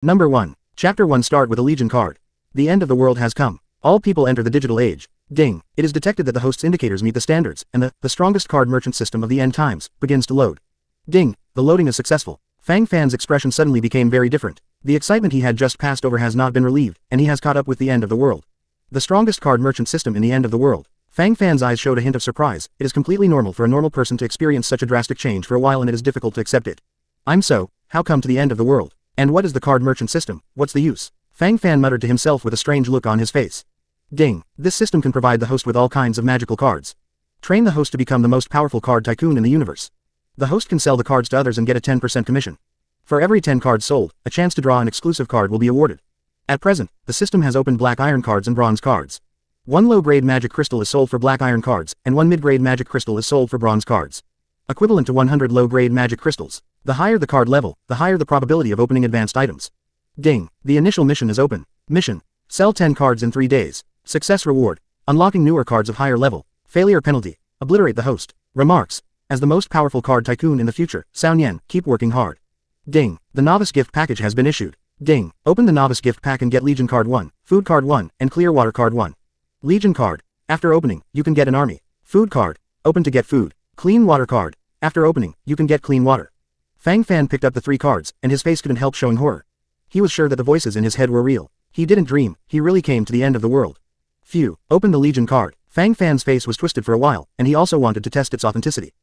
Number 1. Chapter 1. Start with a Legion card. The end of the world has come. All people enter the digital age. Ding. It is detected that the host's indicators meet the standards, and the strongest card merchant system of the end times begins to load. Ding. The loading is successful. Fang Fan's expression suddenly became very different. The excitement he had just passed over has not been relieved, and he has caught up with the end of the world. The strongest card merchant system in the end of the world. Fang Fan's eyes showed a hint of surprise. It is completely normal for a normal person to experience such a drastic change for a while, and it is difficult to accept it. How come to the end of the world? And what is the card merchant system? What's the use? Fang Fan muttered to himself with a strange look on his face. Ding. This system can provide the host with all kinds of magical cards. Train the host to become the most powerful card tycoon in the universe. The host can sell the cards to others and get a 10% commission. For every 10 cards sold, a chance to draw an exclusive card will be awarded. At present, the system has opened black iron cards and bronze cards. 1 low-grade magic crystal is sold for black iron cards, and 1 mid-grade magic crystal is sold for bronze cards. Equivalent to 100 low-grade magic crystals. The higher the card level, the higher the probability of opening advanced items. Ding. The initial mission is open. Mission. Sell 10 cards in 3 days. Success reward. Unlocking newer cards of higher level. Failure penalty. Obliterate the host. Remarks. As the most powerful card tycoon in the future, Sound Yen, keep working hard. Ding. The novice gift package has been issued. Ding. Open the novice gift pack and get Legion card 1, food card 1, and clear water card 1. Legion card. After opening, you can get an army. Food card. Open to get food. Clean water card. After opening, you can get clean water. Fang Fan picked up the 3 cards, and his face couldn't help showing horror. He was sure that the voices in his head were real. He didn't dream, he really came to the end of the world. Phew. Open the Legion card. Fang Fan's face was twisted for a while, and he also wanted to test its authenticity.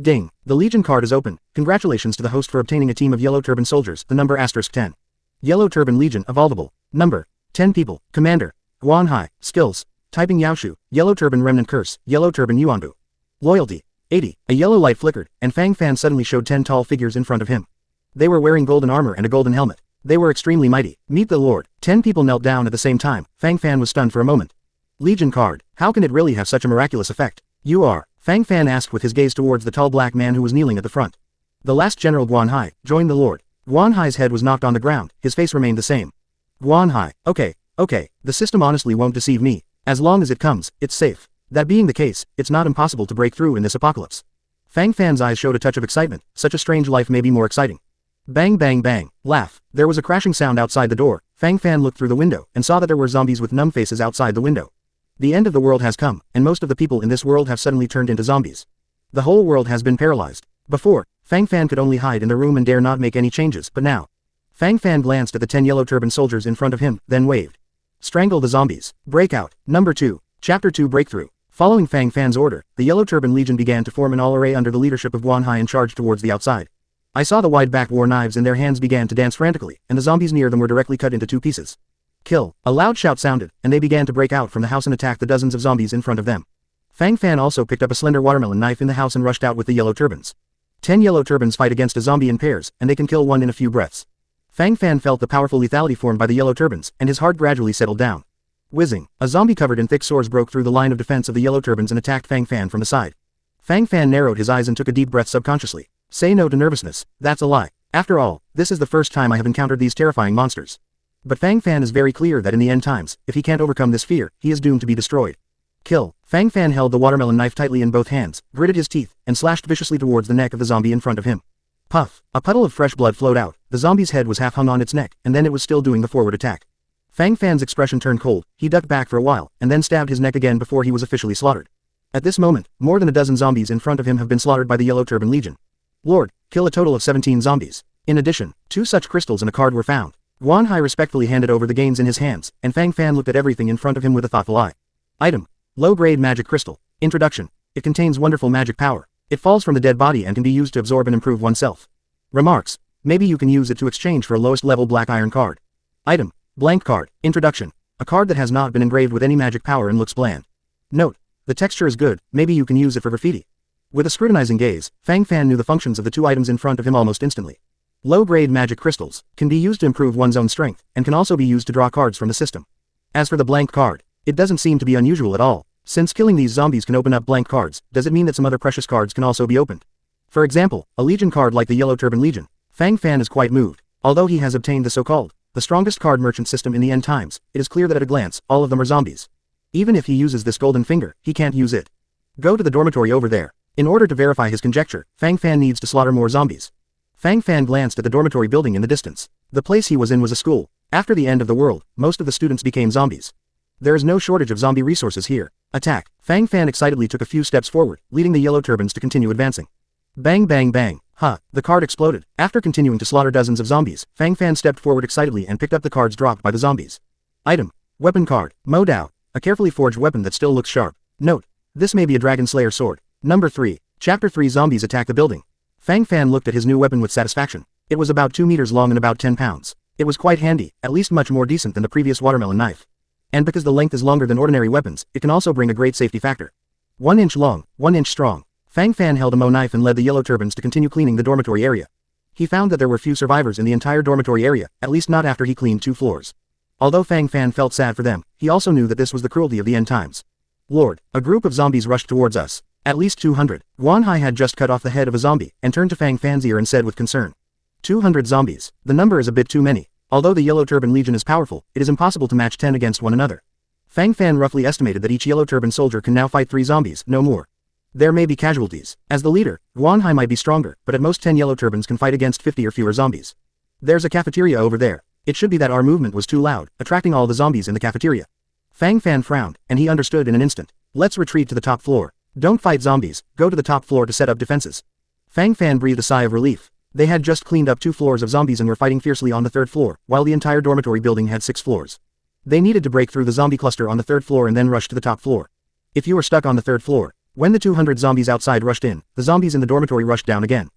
Ding. The Legion card is open. Congratulations to the host for obtaining a team of Yellow Turban soldiers, the number *10. Yellow Turban Legion, evolvable. Number. 10 people. Commander. Guanhai. Skills. Typing Yaoshu. Yellow Turban Remnant Curse. Yellow Turban Yuanbu. Loyalty. 80. A yellow light flickered, and Fang Fan suddenly showed 10 tall figures in front of him. They were wearing golden armor and a golden helmet. They were extremely mighty. Meet the Lord. 10 people knelt down at the same time. Fang Fan was stunned for a moment. Legion card. How can it really have such a miraculous effect? You are? Fang Fan asked with his gaze towards the tall black man who was kneeling at the front. The last General Guanhai, joined the Lord. Guanhai's head was knocked on the ground, his face remained the same. Guanhai. Okay, the system honestly won't deceive me. As long as it comes, it's safe. That being the case, it's not impossible to break through in this apocalypse. Fang Fan's eyes showed a touch of excitement. Such a strange life may be more exciting. Bang bang bang. Laugh. There was a crashing sound outside the door. Fang Fan looked through the window and saw that there were zombies with numb faces outside the window. The end of the world has come, and most of the people in this world have suddenly turned into zombies. The whole world has been paralyzed. Before, Fang Fan could only hide in the room and dare not make any changes, but now. Fang Fan glanced at the 10 Yellow Turban soldiers in front of him, then waved. Strangle the zombies. Breakout. Number 2. Chapter 2 Breakthrough. Following Fang Fan's order, the Yellow Turban Legion began to form an all-array under the leadership of Guanhai and charged towards the outside. I saw the wide-backed war knives in their hands began to dance frantically, and the zombies near them were directly cut into 2 pieces. Kill. A loud shout sounded, and they began to break out from the house and attack the dozens of zombies in front of them. Fang Fan also picked up a slender watermelon knife in the house and rushed out with the Yellow Turbans. 10 Yellow Turbans fight against a zombie in pairs, and they can kill one in a few breaths. Fang Fan felt the powerful lethality formed by the Yellow Turbans, and his heart gradually settled down. Whizzing. A zombie covered in thick swords broke through the line of defense of the Yellow Turbans and attacked Fang Fan from the side. Fang Fan narrowed his eyes and took a deep breath subconsciously. Say no to nervousness. That's a lie. After all, this is the first time I have encountered these terrifying monsters. But Fang Fan is very clear that in the end times, if he can't overcome this fear, he is doomed to be destroyed. Kill. Fang Fan held the watermelon knife tightly in both hands, gritted his teeth, and slashed viciously towards the neck of the zombie in front of him. Puff. A puddle of fresh blood flowed out. The zombie's head was half hung on its neck, and then it was still doing the forward attack. Fang Fan's expression turned cold. He ducked back for a while, and then stabbed his neck again before he was officially slaughtered. At this moment, more than a dozen zombies in front of him have been slaughtered by the Yellow Turban Legion. Lord, kill a total of 17 zombies. In addition, 2 such crystals and a card were found. Guanhai respectfully handed over the gains in his hands, and Fang Fan looked at everything in front of him with a thoughtful eye. Item. Low-grade magic crystal. Introduction. It contains wonderful magic power. It falls from the dead body and can be used to absorb and improve oneself. Remarks. Maybe you can use it to exchange for a lowest level black iron card. Item. Blank card. Introduction. A card that has not been engraved with any magic power and looks bland. Note. The texture is good, maybe you can use it for graffiti. With a scrutinizing gaze, Fang Fan knew the functions of the 2 items in front of him almost instantly. Low-grade magic crystals can be used to improve one's own strength, and can also be used to draw cards from the system. As for the blank card, it doesn't seem to be unusual at all. Since killing these zombies can open up blank cards, does it mean that some other precious cards can also be opened? For example, a Legion card like the Yellow Turban Legion. Fang Fan is quite moved. Although he has obtained the so-called the strongest card merchant system in the end times, it is clear that at a glance, all of them are zombies. Even if he uses this golden finger, he can't use it. Go to the dormitory over there. In order to verify his conjecture, Fang Fan needs to slaughter more zombies. Fang Fan glanced at the dormitory building in the distance. The place he was in was a school. After the end of the world, most of the students became zombies. There is no shortage of zombie resources here. Attack! Fang Fan excitedly took a few steps forward, leading the Yellow Turbans to continue advancing. Bang bang bang. The card exploded. After continuing to slaughter dozens of zombies, Fang Fan stepped forward excitedly and picked up the cards dropped by the zombies. Item. Weapon card. Mo Dao. A carefully forged weapon that still looks sharp. Note. This may be a Dragon Slayer sword. Number 3. Chapter 3 Zombies attack the building. Fang Fan looked at his new weapon with satisfaction. It was about 2 meters long and about 10 pounds. It was quite handy, at least much more decent than the previous watermelon knife. And because the length is longer than ordinary weapons, it can also bring a great safety factor. 1 inch long, 1 inch strong. Fang Fan held a Mo knife and led the Yellow Turbans to continue cleaning the dormitory area. He found that there were few survivors in the entire dormitory area, at least not after he cleaned 2 floors. Although Fang Fan felt sad for them, he also knew that this was the cruelty of the end times. Lord, a group of zombies rushed towards us. At least 200. Guan Hai had just cut off the head of a zombie, and turned to Fang Fan's ear and said with concern. 200 zombies. The number is a bit too many. Although the Yellow Turban Legion is powerful, it is impossible to match 10 against one another. Fang Fan roughly estimated that each Yellow Turban soldier can now fight 3 zombies, no more. There may be casualties. As the leader, Guan Hai might be stronger, but at most 10 Yellow Turbans can fight against 50 or fewer zombies. There's a cafeteria over there. It should be that our movement was too loud, attracting all the zombies in the cafeteria. Fang Fan frowned, and he understood in an instant. Let's retreat to the top floor. Don't fight zombies, go to the top floor to set up defenses. Fang Fan breathed a sigh of relief. They had just cleaned up 2 floors of zombies and were fighting fiercely on the 3rd floor, while the entire dormitory building had 6 floors. They needed to break through the zombie cluster on the 3rd floor and then rush to the top floor. If you were stuck on the 3rd floor, when the 200 zombies outside rushed in, the zombies in the dormitory rushed down again.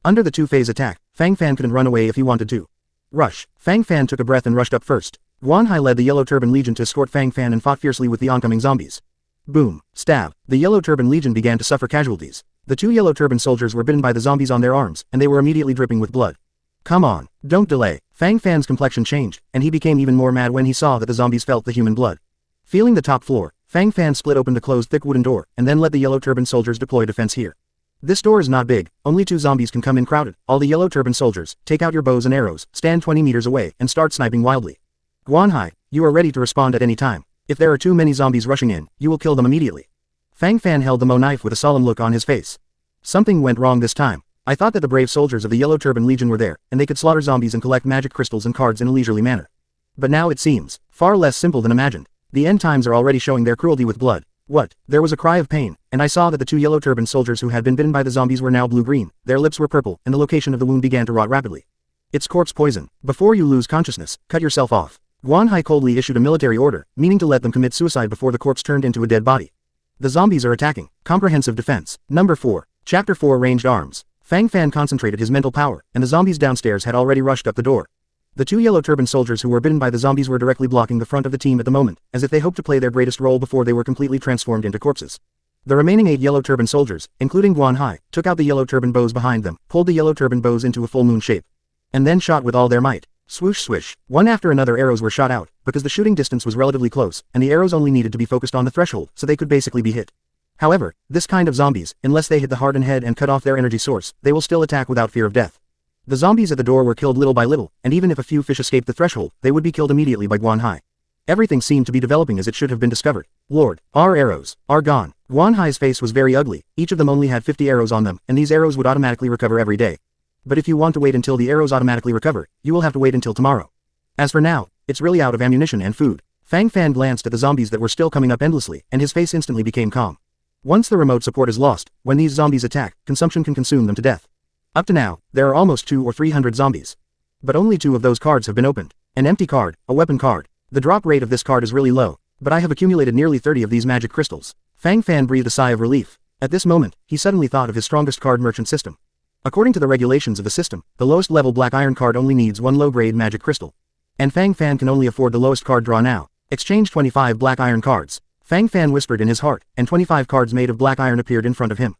Under the 2-phase attack, Fang Fan couldn't run away if he wanted to. Rush. Fang Fan took a breath and rushed up first. Guan Hai led the Yellow Turban Legion to escort Fang Fan and fought fiercely with the oncoming zombies. Boom. Stab. The Yellow Turban Legion began to suffer casualties. The 2 Yellow Turban soldiers were bitten by the zombies on their arms, and they were immediately dripping with blood. Come on. Don't delay. Fang Fan's complexion changed, and he became even more mad when he saw that the zombies felt the human blood. Feeling the top floor, Fang Fan split open the closed thick wooden door, and then let the Yellow Turban soldiers deploy defense here. This door is not big, only 2 zombies can come in crowded. All the Yellow Turban soldiers, take out your bows and arrows, stand 20 meters away, and start sniping wildly. Guan Hai, you are ready to respond at any time. If there are too many zombies rushing in, you will kill them immediately. Fang Fan held the Mo knife with a solemn look on his face. Something went wrong this time. I thought that the brave soldiers of the Yellow Turban Legion were there, and they could slaughter zombies and collect magic crystals and cards in a leisurely manner. But now it seems far less simple than imagined. The end times are already showing their cruelty with blood. What? There was a cry of pain, and I saw that the 2 Yellow Turban soldiers who had been bitten by the zombies were now blue-green, their lips were purple, and the location of the wound began to rot rapidly. It's corpse poison. Before you lose consciousness, cut yourself off. Guan Hai coldly issued a military order, meaning to let them commit suicide before the corpse turned into a dead body. The zombies are attacking. Comprehensive defense. Number 4. Chapter 4 Ranged Arms. Fang Fan concentrated his mental power, and the zombies downstairs had already rushed up the door. The 2 Yellow Turban soldiers who were bitten by the zombies were directly blocking the front of the team at the moment, as if they hoped to play their greatest role before they were completely transformed into corpses. The remaining 8 Yellow Turban soldiers, including Guan Hai, took out the Yellow Turban bows behind them, pulled the Yellow Turban bows into a full moon shape, and then shot with all their might. Swoosh swish. One after another arrows were shot out, because the shooting distance was relatively close, and the arrows only needed to be focused on the threshold, so they could basically be hit. However, this kind of zombies, unless they hit the heart and head and cut off their energy source, they will still attack without fear of death. The zombies at the door were killed little by little, and even if a few fish escaped the threshold, they would be killed immediately by Guan Hai. Everything seemed to be developing as it should have been discovered. Lord, our arrows are gone. Guan Hai's face was very ugly. Each of them only had 50 arrows on them, and these arrows would automatically recover every day. But if you want to wait until the arrows automatically recover, you will have to wait until tomorrow. As for now, it's really out of ammunition and food. Fang Fan glanced at the zombies that were still coming up endlessly, and his face instantly became calm. Once the remote support is lost, when these zombies attack, consumption can consume them to death. Up to now, there are almost 200 or 300 zombies. But only 2 of those cards have been opened. An empty card, a weapon card. The drop rate of this card is really low, but I have accumulated nearly 30 of these magic crystals. Fang Fan breathed a sigh of relief. At this moment, he suddenly thought of his strongest card merchant system. According to the regulations of the system, the lowest level black iron card only needs 1 low-grade magic crystal. And Fang Fan can only afford the lowest card draw now. Exchange 25 black iron cards. Fang Fan whispered in his heart, and 25 cards made of black iron appeared in front of him.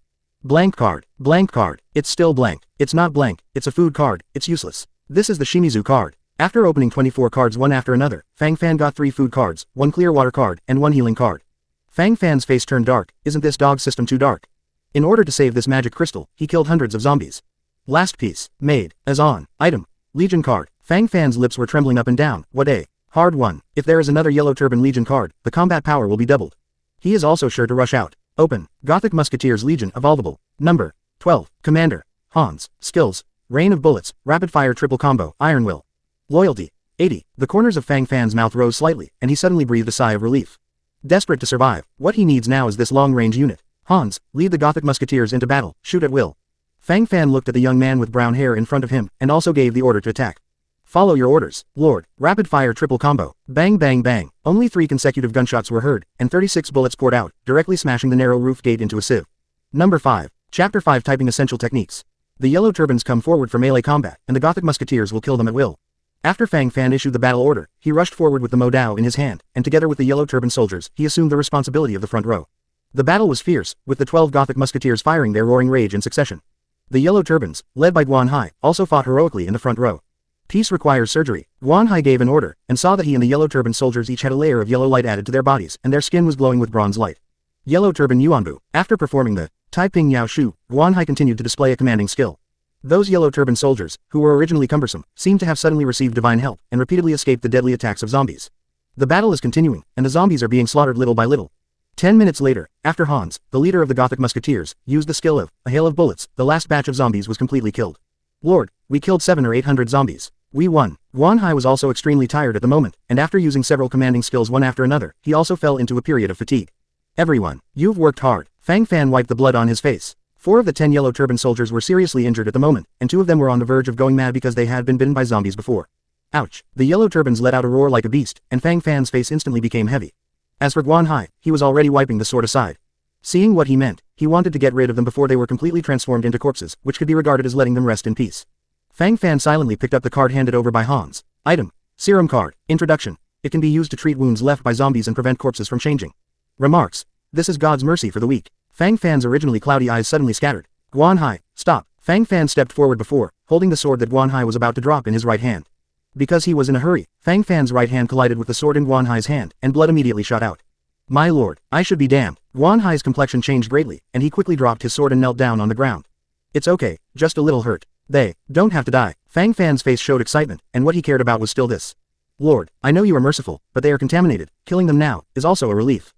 Blank card. Blank card. It's still blank. It's not blank. It's a food card. It's useless. This is the Shimizu card. After opening 24 cards one after another, Fang Fan got 3 food cards, 1 clear water card, and 1 healing card. Fang Fan's face turned dark. Isn't this dog system too dark? In order to save this magic crystal, he killed hundreds of zombies. Last piece. Made. As on. Item. Legion card. Fang Fan's lips were trembling up and down. What a hard one. If there is another Yellow Turban Legion card, the combat power will be doubled. He is also sure to rush out. Open. Gothic Musketeers Legion Evolvable. Number 12. Commander. Hans. Skills. Rain of Bullets. Rapid Fire Triple Combo. Iron Will. Loyalty. 80. The corners of Fang Fan's mouth rose slightly, and he suddenly breathed a sigh of relief. Desperate to survive, what he needs now is this long-range unit. Hans, lead the Gothic Musketeers into battle, shoot at will. Fang Fan looked at the young man with brown hair in front of him, and also gave the order to attack. Follow your orders, Lord. Rapid-fire triple combo. Bang bang bang. Only 3 consecutive gunshots were heard, and 36 bullets poured out, directly smashing the narrow roof gate into a sieve. Number 5. Chapter 5 Typing Essential Techniques. The Yellow Turbans come forward for melee combat, and the Gothic Musketeers will kill them at will. After Fang Fan issued the battle order, he rushed forward with the Modao in his hand, and together with the Yellow Turban soldiers, he assumed the responsibility of the front row. The battle was fierce, with the 12 Gothic Musketeers firing their roaring rage in succession. The Yellow Turbans, led by Guan Hai, also fought heroically in the front row. Peace requires surgery. Guan Hai gave an order, and saw that he and the Yellow Turban soldiers each had a layer of yellow light added to their bodies, and their skin was glowing with bronze light. Yellow Turban Yuanbu. After performing the Tai Ping Yao Shu, Guan Hai continued to display a commanding skill. Those Yellow Turban soldiers, who were originally cumbersome, seemed to have suddenly received divine help, and repeatedly escaped the deadly attacks of zombies. The battle is continuing, and the zombies are being slaughtered little by little. 10 minutes later, after Hans, the leader of the Gothic Musketeers, used the skill of a hail of bullets, the last batch of zombies was completely killed. Lord, we killed 700 or 800 zombies. We won. Guan Hai was also extremely tired at the moment, and after using several commanding skills one after another, he also fell into a period of fatigue. Everyone, you've worked hard. Fang Fan wiped the blood on his face. 4 of the 10 Yellow Turban soldiers were seriously injured at the moment, and 2 of them were on the verge of going mad because they had been bitten by zombies before. Ouch. The Yellow Turbans let out a roar like a beast, and Fang Fan's face instantly became heavy. As for Guan Hai, he was already wiping the sword aside. Seeing what he meant, he wanted to get rid of them before they were completely transformed into corpses, which could be regarded as letting them rest in peace. Fang Fan silently picked up the card handed over by Hans. Item. Serum card. Introduction. It can be used to treat wounds left by zombies and prevent corpses from changing. Remarks. This is God's mercy for the weak. Fang Fan's originally cloudy eyes suddenly scattered. Guan Hai, stop. Fang Fan stepped forward before, holding the sword that Guan Hai was about to drop in his right hand. Because he was in a hurry, Fang Fan's right hand collided with the sword in Guan Hai's hand, and blood immediately shot out. My lord, I should be damned. Guan Hai's complexion changed greatly, and he quickly dropped his sword and knelt down on the ground. It's okay, just a little hurt. They don't have to die. Fang Fan's face showed excitement, and what he cared about was still this. Lord, I know you are merciful, but they are contaminated. Killing them now is also a relief.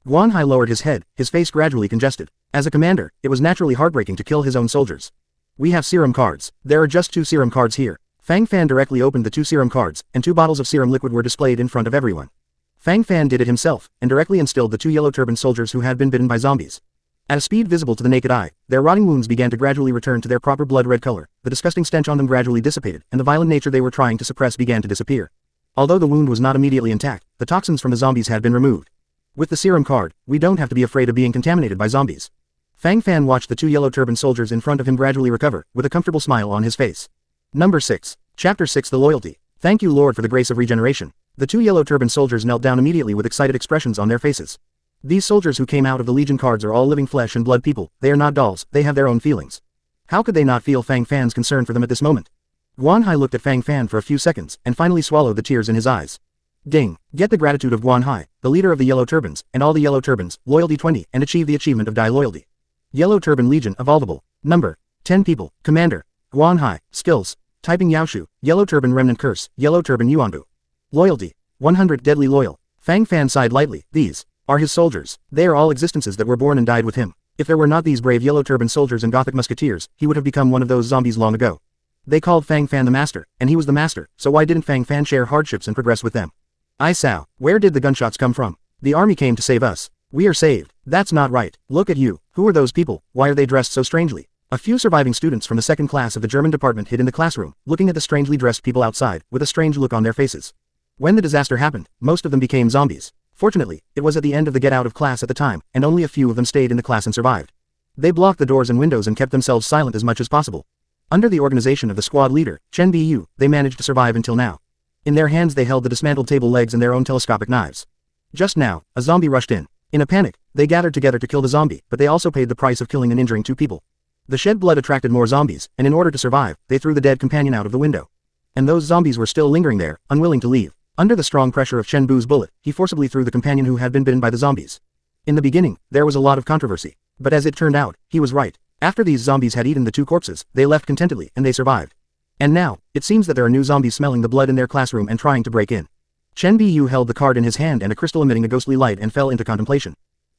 Guan Hai lowered his head, his face gradually congested. As a commander, it was naturally heartbreaking to kill his own soldiers. We have serum cards. There are just 2 serum cards here. Fang Fan directly opened the 2 serum cards, and 2 bottles of serum liquid were displayed in front of everyone. Fang Fan did it himself, and directly instilled the 2 Yellow Turban soldiers who had been bitten by zombies. At a speed visible to the naked eye, their rotting wounds began to gradually return to their proper blood-red color, the disgusting stench on them gradually dissipated, and the violent nature they were trying to suppress began to disappear. Although the wound was not immediately intact, the toxins from the zombies had been removed. With the serum card, we don't have to be afraid of being contaminated by zombies. Fang Fan watched the 2 Yellow Turban soldiers in front of him gradually recover, with a comfortable smile on his face. Number 6. Chapter 6 The Loyalty. Thank you Lord for the grace of regeneration. The 2 Yellow Turban soldiers knelt down immediately with excited expressions on their faces. These soldiers who came out of the Legion cards are all living flesh and blood people, they are not dolls, they have their own feelings. How could they not feel Fang Fan's concern for them at this moment? Guan Hai looked at Fang Fan for a few seconds, and finally swallowed the tears in his eyes. Ding. Get the gratitude of Guan Hai, the leader of the Yellow Turbans, and all the Yellow Turbans, loyalty 20, and achieve the achievement of Die Loyalty. Yellow Turban Legion evolvable. Number. 10 people. Commander. Guan Hai. Skills. Typing Yaoshu. Yellow Turban Remnant Curse. Yellow Turban Yuanbu. Loyalty. 100 Deadly Loyal. Fang Fan sighed lightly. These are his soldiers. They are all existences that were born and died with him. If there were not these brave Yellow Turban soldiers and Gothic Musketeers, he would have become one of those zombies long ago. They called Fang Fan the master, and he was the master, so why didn't Fang Fan share hardships and progress with them? I Sao, where did the gunshots come from? The army came to save us. We are saved. That's not right. Look at you. Who are those people? Why are they dressed so strangely? A few surviving students from the second class of the German department hid in the classroom, looking at the strangely dressed people outside, with a strange look on their faces. When the disaster happened, most of them became zombies. Fortunately, it was at the end of the get out of class at the time, and only a few of them stayed in the class and survived. They blocked the doors and windows and kept themselves silent as much as possible. Under the organization of the squad leader, Chen Bu, they managed to survive until now. In their hands they held the dismantled table legs and their own telescopic knives. Just now, a zombie rushed in. In a panic, they gathered together to kill the zombie, but they also paid the price of killing and injuring 2 people. The shed blood attracted more zombies, and in order to survive, they threw the dead companion out of the window. And those zombies were still lingering there, unwilling to leave. Under the strong pressure of Chen Bu's bullet, he forcibly threw the companion who had been bitten by the zombies. In the beginning, there was a lot of controversy. But as it turned out, he was right. After these zombies had eaten the 2 corpses, they left contentedly, and they survived. And now, it seems that there are new zombies smelling the blood in their classroom and trying to break in. Chen Bu held the card in his hand and a crystal emitting a ghostly light and fell into contemplation.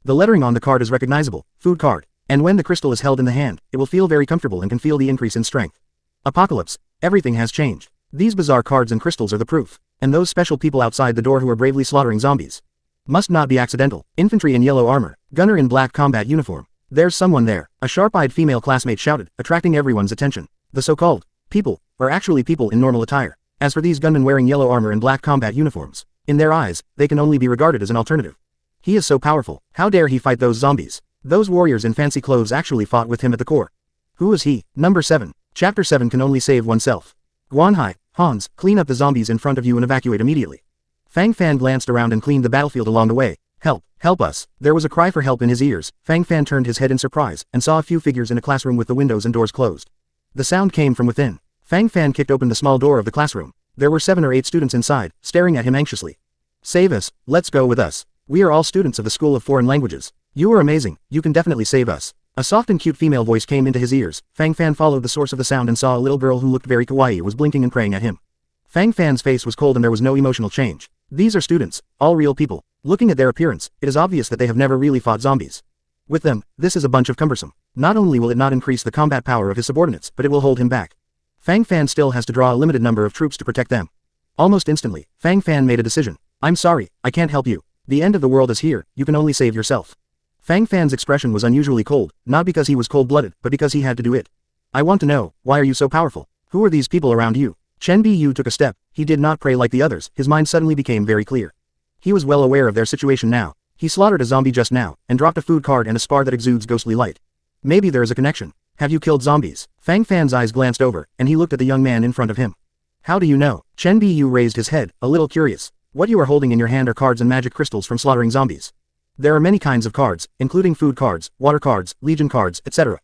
The lettering on the card is recognizable, food card. And when the crystal is held in the hand, it will feel very comfortable and can feel the increase in strength. Apocalypse. Everything has changed. These bizarre cards and crystals are the proof. And those special people outside the door who are bravely slaughtering zombies. Must not be accidental. Infantry in yellow armor, gunner in black combat uniform. There's someone there, a sharp-eyed female classmate shouted, attracting everyone's attention. The so-called people are actually people in normal attire. As for these gunmen wearing yellow armor and black combat uniforms, in their eyes, they can only be regarded as an alternative. He is so powerful, how dare he fight those zombies? Those warriors in fancy clothes actually fought with him at the core. Who is he? Number 7. Chapter 7 can only save oneself. Guanhai, Hans, clean up the zombies in front of you and evacuate immediately. Fang Fan glanced around and cleaned the battlefield along the way. Help, help us. There was a cry for help in his ears. Fang Fan turned his head in surprise and saw a few figures in a classroom with the windows and doors closed. The sound came from within. Fang Fan kicked open the small door of the classroom. There were 7 or 8 students inside, staring at him anxiously. Save us, let's go with us. We are all students of the School of Foreign Languages. You are amazing, you can definitely save us. A soft and cute female voice came into his ears. Fang Fan followed the source of the sound and saw a little girl who looked very kawaii was blinking and praying at him. Fang Fan's face was cold and there was no emotional change. These are students, all real people. Looking at their appearance, it is obvious that they have never really fought zombies. With them, this is a bunch of cumbersome. Not only will it not increase the combat power of his subordinates, but it will hold him back. Fang Fan still has to draw a limited number of troops to protect them. Almost instantly, Fang Fan made a decision. I'm sorry, I can't help you. The end of the world is here, you can only save yourself. Fang Fan's expression was unusually cold, not because he was cold-blooded, but because he had to do it. I want to know, why are you so powerful? Who are these people around you? Chen Bu took a step. He did not pray like the others. His mind suddenly became very clear. He was well aware of their situation now. He slaughtered a zombie just now, and dropped a food card and a spar that exudes ghostly light. Maybe there is a connection. Have you killed zombies? Fang Fan's eyes glanced over, and he looked at the young man in front of him. How do you know? Chen Bu raised his head, a little curious. What you are holding in your hand are cards and magic crystals from slaughtering zombies. There are many kinds of cards, including food cards, water cards, legion cards, etc.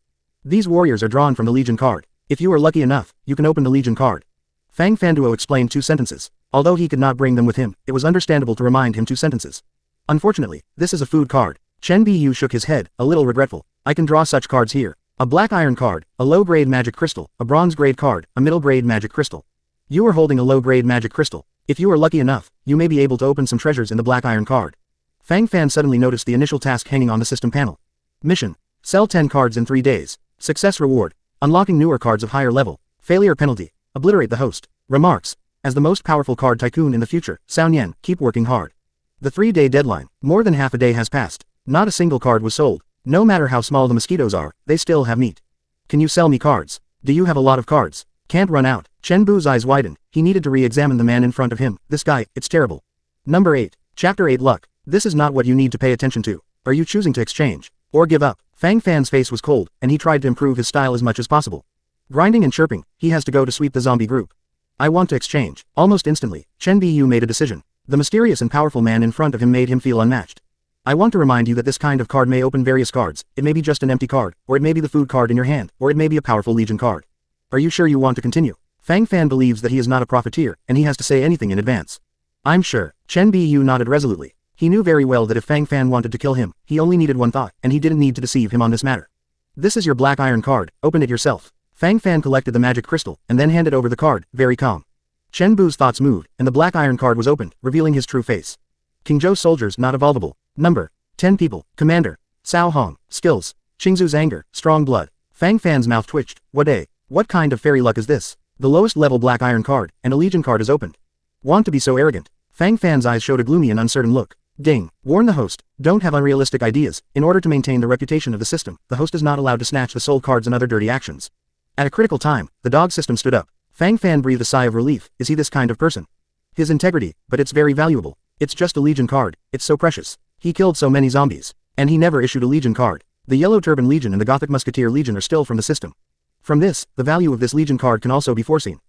These warriors are drawn from the legion card. If you are lucky enough, you can open the legion card. Fang Fanduo explained 2 sentences. Although he could not bring them with him, it was understandable to remind him 2 sentences. Unfortunately, this is a food card. Chen Bu shook his head, a little regretful. I can draw such cards here. A black iron card, a low-grade magic crystal, a bronze-grade card, a middle-grade magic crystal. You are holding a low-grade magic crystal. If you are lucky enough, you may be able to open some treasures in the black iron card. Fang Fan suddenly noticed the initial task hanging on the system panel. Mission. Sell 10 cards in 3 days. Success reward. Unlocking newer cards of higher level. Failure penalty. Obliterate the host. Remarks. As the most powerful card tycoon in the future, Cao Nian, keep working hard. The 3-day deadline. More than half a day has passed. Not a single card was sold. No matter how small the mosquitoes are, they still have meat. Can you sell me cards? Do you have a lot of cards? Can't run out. Chen Bu's eyes widened. He needed to re-examine the man in front of him. This guy, it's terrible. Number 8. Chapter 8 Luck. This is not what you need to pay attention to. Are you choosing to exchange? Or give up? Fang Fan's face was cold, and he tried to improve his style as much as possible. Grinding and chirping, he has to go to sweep the zombie group. I want to exchange. Almost instantly, Chen Bu made a decision. The mysterious and powerful man in front of him made him feel unmatched. I want to remind you that this kind of card may open various cards. It may be just an empty card, or it may be the food card in your hand, or it may be a powerful legion card. Are you sure you want to continue? Fang Fan believes that he is not a profiteer, and he has to say anything in advance. I'm sure. Chen Bu nodded resolutely. He knew very well that if Fang Fan wanted to kill him, he only needed one thought, and he didn't need to deceive him on this matter. This is your black iron card, open it yourself. Fang Fan collected the magic crystal, and then handed over the card, very calm. Chen Bu's thoughts moved, and the black iron card was opened, revealing his true face. King Zhou soldiers not evolvable. Number. 10 people. Commander. Cao Hong. Skills. Qingzu's anger, strong blood. Fang Fan's mouth twitched. What kind of fairy luck is this? The lowest level black iron card, and a legion card is opened. Want to be so arrogant? Fang Fan's eyes showed a gloomy and uncertain look. Ding. Warn the host. Don't have unrealistic ideas. In order to maintain the reputation of the system, the host is not allowed to snatch the soul cards and other dirty actions. At a critical time, the dog system stood up. Fang Fan breathed a sigh of relief. Is he this kind of person? His integrity, but it's very valuable. It's just a legion card. It's so precious. He killed so many zombies. And he never issued a legion card. The Yellow Turban Legion and the Gothic Musketeer Legion are still from the system. From this, the value of this legion card can also be foreseen.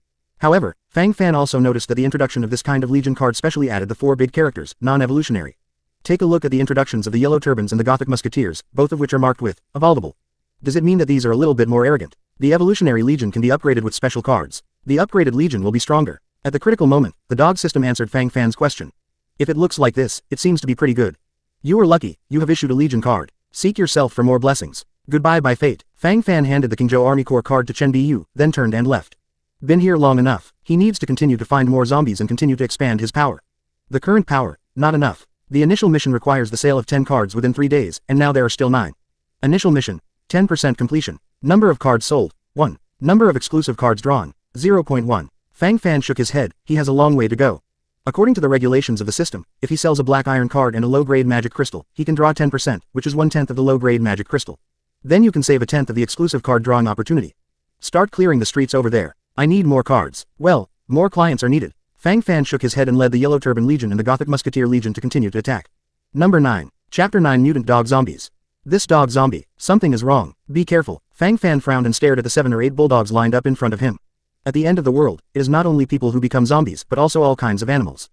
However, Fang Fan also noticed that the introduction of this kind of legion card specially added the 4 big characters, non-evolutionary. Take a look at the introductions of the Yellow Turbans and the Gothic Musketeers, both of which are marked with evolvable. Does it mean that these are a little bit more arrogant? The evolutionary legion can be upgraded with special cards. The upgraded legion will be stronger. At the critical moment, the dog system answered Fang Fan's question. If it looks like this, it seems to be pretty good. You are lucky, you have issued a legion card. Seek yourself for more blessings. Goodbye by fate. Fang Fan handed the Qingzhou Army Corps card to Chen Bu, then turned and left. Been here long enough. He needs to continue to find more zombies and continue to expand his power. The current power, not enough. The initial mission requires the sale of 10 cards within 3 days, and now there are still 9. Initial mission, 10% completion. Number of cards sold, 1. Number of exclusive cards drawn, 0.1. Fang Fan shook his head, he has a long way to go. According to the regulations of the system, if he sells a black iron card and a low-grade magic crystal, he can draw 10%, which is 1/10 of the low-grade magic crystal. Then you can save 1/10 of the exclusive card drawing opportunity. Start clearing the streets over there. I need more cards. Well, more clients are needed. Fang Fan shook his head and led the Yellow Turban Legion and the Gothic Musketeer Legion to continue to attack. Number 9. Chapter 9 Mutant Dog Zombies. This dog zombie. Something is wrong. Be careful. Fang Fan frowned and stared at the 7 or 8 bulldogs lined up in front of him. At the end of the world, it is not only people who become zombies but also all kinds of animals.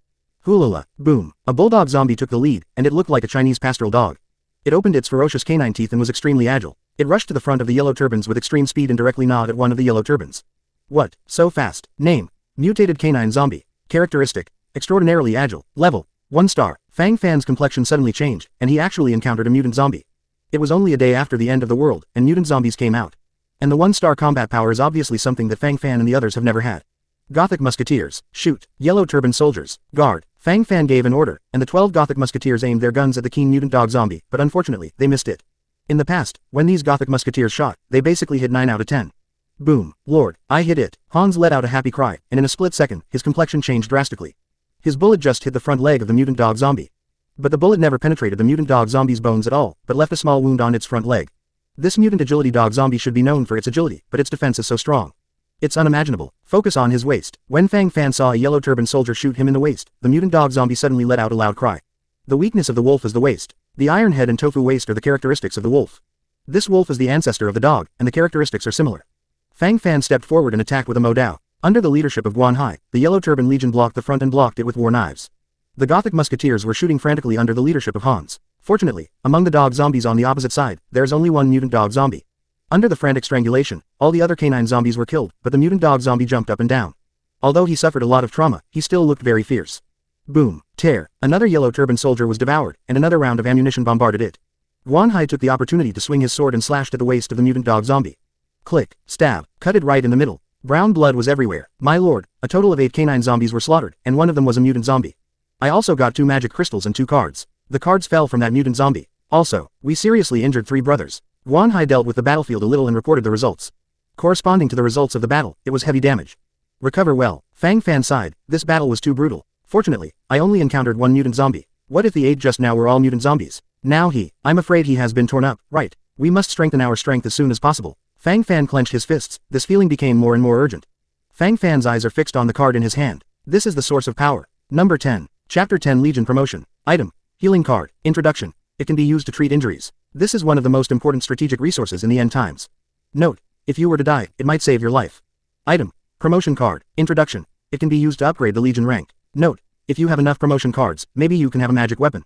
Hulala, boom. A bulldog zombie took the lead, and it looked like a Chinese pastoral dog. It opened its ferocious canine teeth and was extremely agile. It rushed to the front of the Yellow Turbans with extreme speed and directly gnawed at one of the Yellow Turbans. What? So fast. Name. Mutated canine zombie. Characteristic. Extraordinarily agile. Level. 1 star. Fang Fan's complexion suddenly changed, and he actually encountered a mutant zombie. It was only a day after the end of the world, and mutant zombies came out. And the 1-star combat power is obviously something that Fang Fan and the others have never had. Gothic Musketeers, shoot. Yellow Turban soldiers, guard. Fang Fan gave an order, and the 12 Gothic Musketeers aimed their guns at the keen mutant dog zombie, but unfortunately, they missed it. In the past, when these Gothic Musketeers shot, they basically hit 9 out of 10. Boom. Lord, I hit it. Hans let out a happy cry, and in a split second, his complexion changed drastically. His bullet just hit the front leg of the mutant dog zombie. But the bullet never penetrated the mutant dog zombie's bones at all, but left a small wound on its front leg. This mutant agility dog zombie should be known for its agility, but its defense is so strong. It's unimaginable. Focus on his waist. When Fang Fan saw a Yellow Turban soldier shoot him in the waist, the mutant dog zombie suddenly let out a loud cry. The weakness of the wolf is the waist. The iron head and tofu waist are the characteristics of the wolf. This wolf is the ancestor of the dog, and the characteristics are similar. Fang Fan stepped forward and attacked with a Mo Dao. Under the leadership of Guan Hai, the Yellow Turban Legion blocked the front and blocked it with war knives. The Gothic Musketeers were shooting frantically under the leadership of Hans. Fortunately, among the dog zombies on the opposite side, there is only one mutant dog zombie. Under the frantic strangulation, all the other canine zombies were killed, but the mutant dog zombie jumped up and down. Although he suffered a lot of trauma, he still looked very fierce. Boom, tear. Another Yellow Turban soldier was devoured, and another round of ammunition bombarded it. Guan Hai took the opportunity to swing his sword and slashed at the waist of the mutant dog zombie. Click, stab, cut it right in the middle. Brown blood was everywhere. My lord, a total of 8 canine zombies were slaughtered, and one of them was a mutant zombie. I also got 2 magic crystals and 2 cards. The cards fell from that mutant zombie. Also, we seriously injured 3 brothers. Guan Hai dealt with the battlefield a little and reported the results. Corresponding to the results of the battle, it was heavy damage. Recover well. Fang Fan sighed. This battle was too brutal. Fortunately, I only encountered 1 mutant zombie. What if the 8 just now were all mutant zombies? Now I'm afraid he has been torn up, right? We must strengthen our strength as soon as possible. Fang Fan clenched his fists. This feeling became more and more urgent. Fang Fan's eyes are fixed on the card in his hand. This is the source of power. Number 10. Chapter 10 Legion Promotion. Item. Healing card. Introduction. It can be used to treat injuries. This is one of the most important strategic resources in the end times. Note. If you were to die, it might save your life. Item. Promotion card. Introduction. It can be used to upgrade the Legion rank. Note. If you have enough promotion cards, maybe you can have a magic weapon.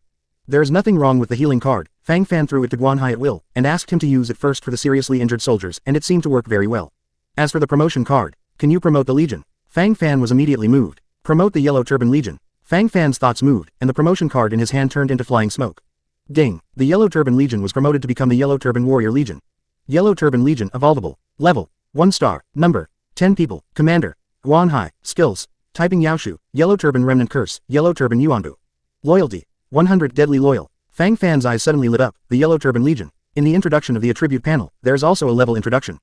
There is nothing wrong with the healing card. Fang Fan threw it to Guan Hai at will, and asked him to use it first for the seriously injured soldiers, and it seemed to work very well. As for the promotion card, can you promote the Legion? Fang Fan was immediately moved. Promote the Yellow Turban Legion. Fang Fan's thoughts moved, and the promotion card in his hand turned into flying smoke. Ding! The Yellow Turban Legion was promoted to become the Yellow Turban Warrior Legion. Yellow Turban Legion Evolvable. Level. 1 star. Number. 10 people. Commander. Guan Hai. Skills. Typing Yaoshu. Yellow Turban Remnant Curse. Yellow Turban Yuanbu. Loyalty. 100 Deadly Loyal. Fang Fan's eyes suddenly lit up. The Yellow Turban Legion. In the introduction of the attribute panel, there is also a level introduction.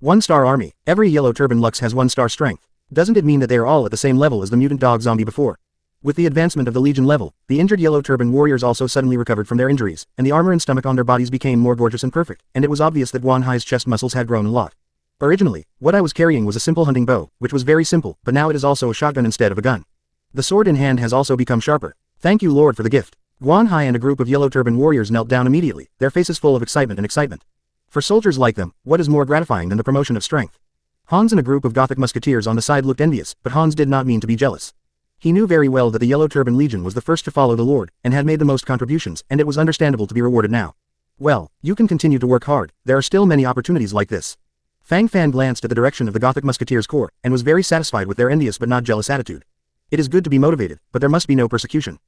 1-star army. Every Yellow Turban Lux has 1-star strength. Doesn't it mean that they are all at the same level as the mutant dog zombie before? With the advancement of the Legion level, the injured Yellow Turban warriors also suddenly recovered from their injuries, and the armor and stomach on their bodies became more gorgeous and perfect, and it was obvious that Guan Hai's chest muscles had grown a lot. Originally, what I was carrying was a simple hunting bow, which was very simple, but now it is also a shotgun instead of a gun. The sword in hand has also become sharper. Thank you Lord for the gift. Guan Hai and a group of Yellow Turban warriors knelt down immediately, their faces full of excitement. For soldiers like them, what is more gratifying than the promotion of strength? Hans and a group of Gothic musketeers on the side looked envious, but Hans did not mean to be jealous. He knew very well that the Yellow Turban Legion was the first to follow the Lord, and had made the most contributions, and it was understandable to be rewarded now. Well, you can continue to work hard, there are still many opportunities like this. Fang Fan glanced at the direction of the Gothic musketeers' corps, and was very satisfied with their envious but not jealous attitude. It is good to be motivated, but there must be no persecution.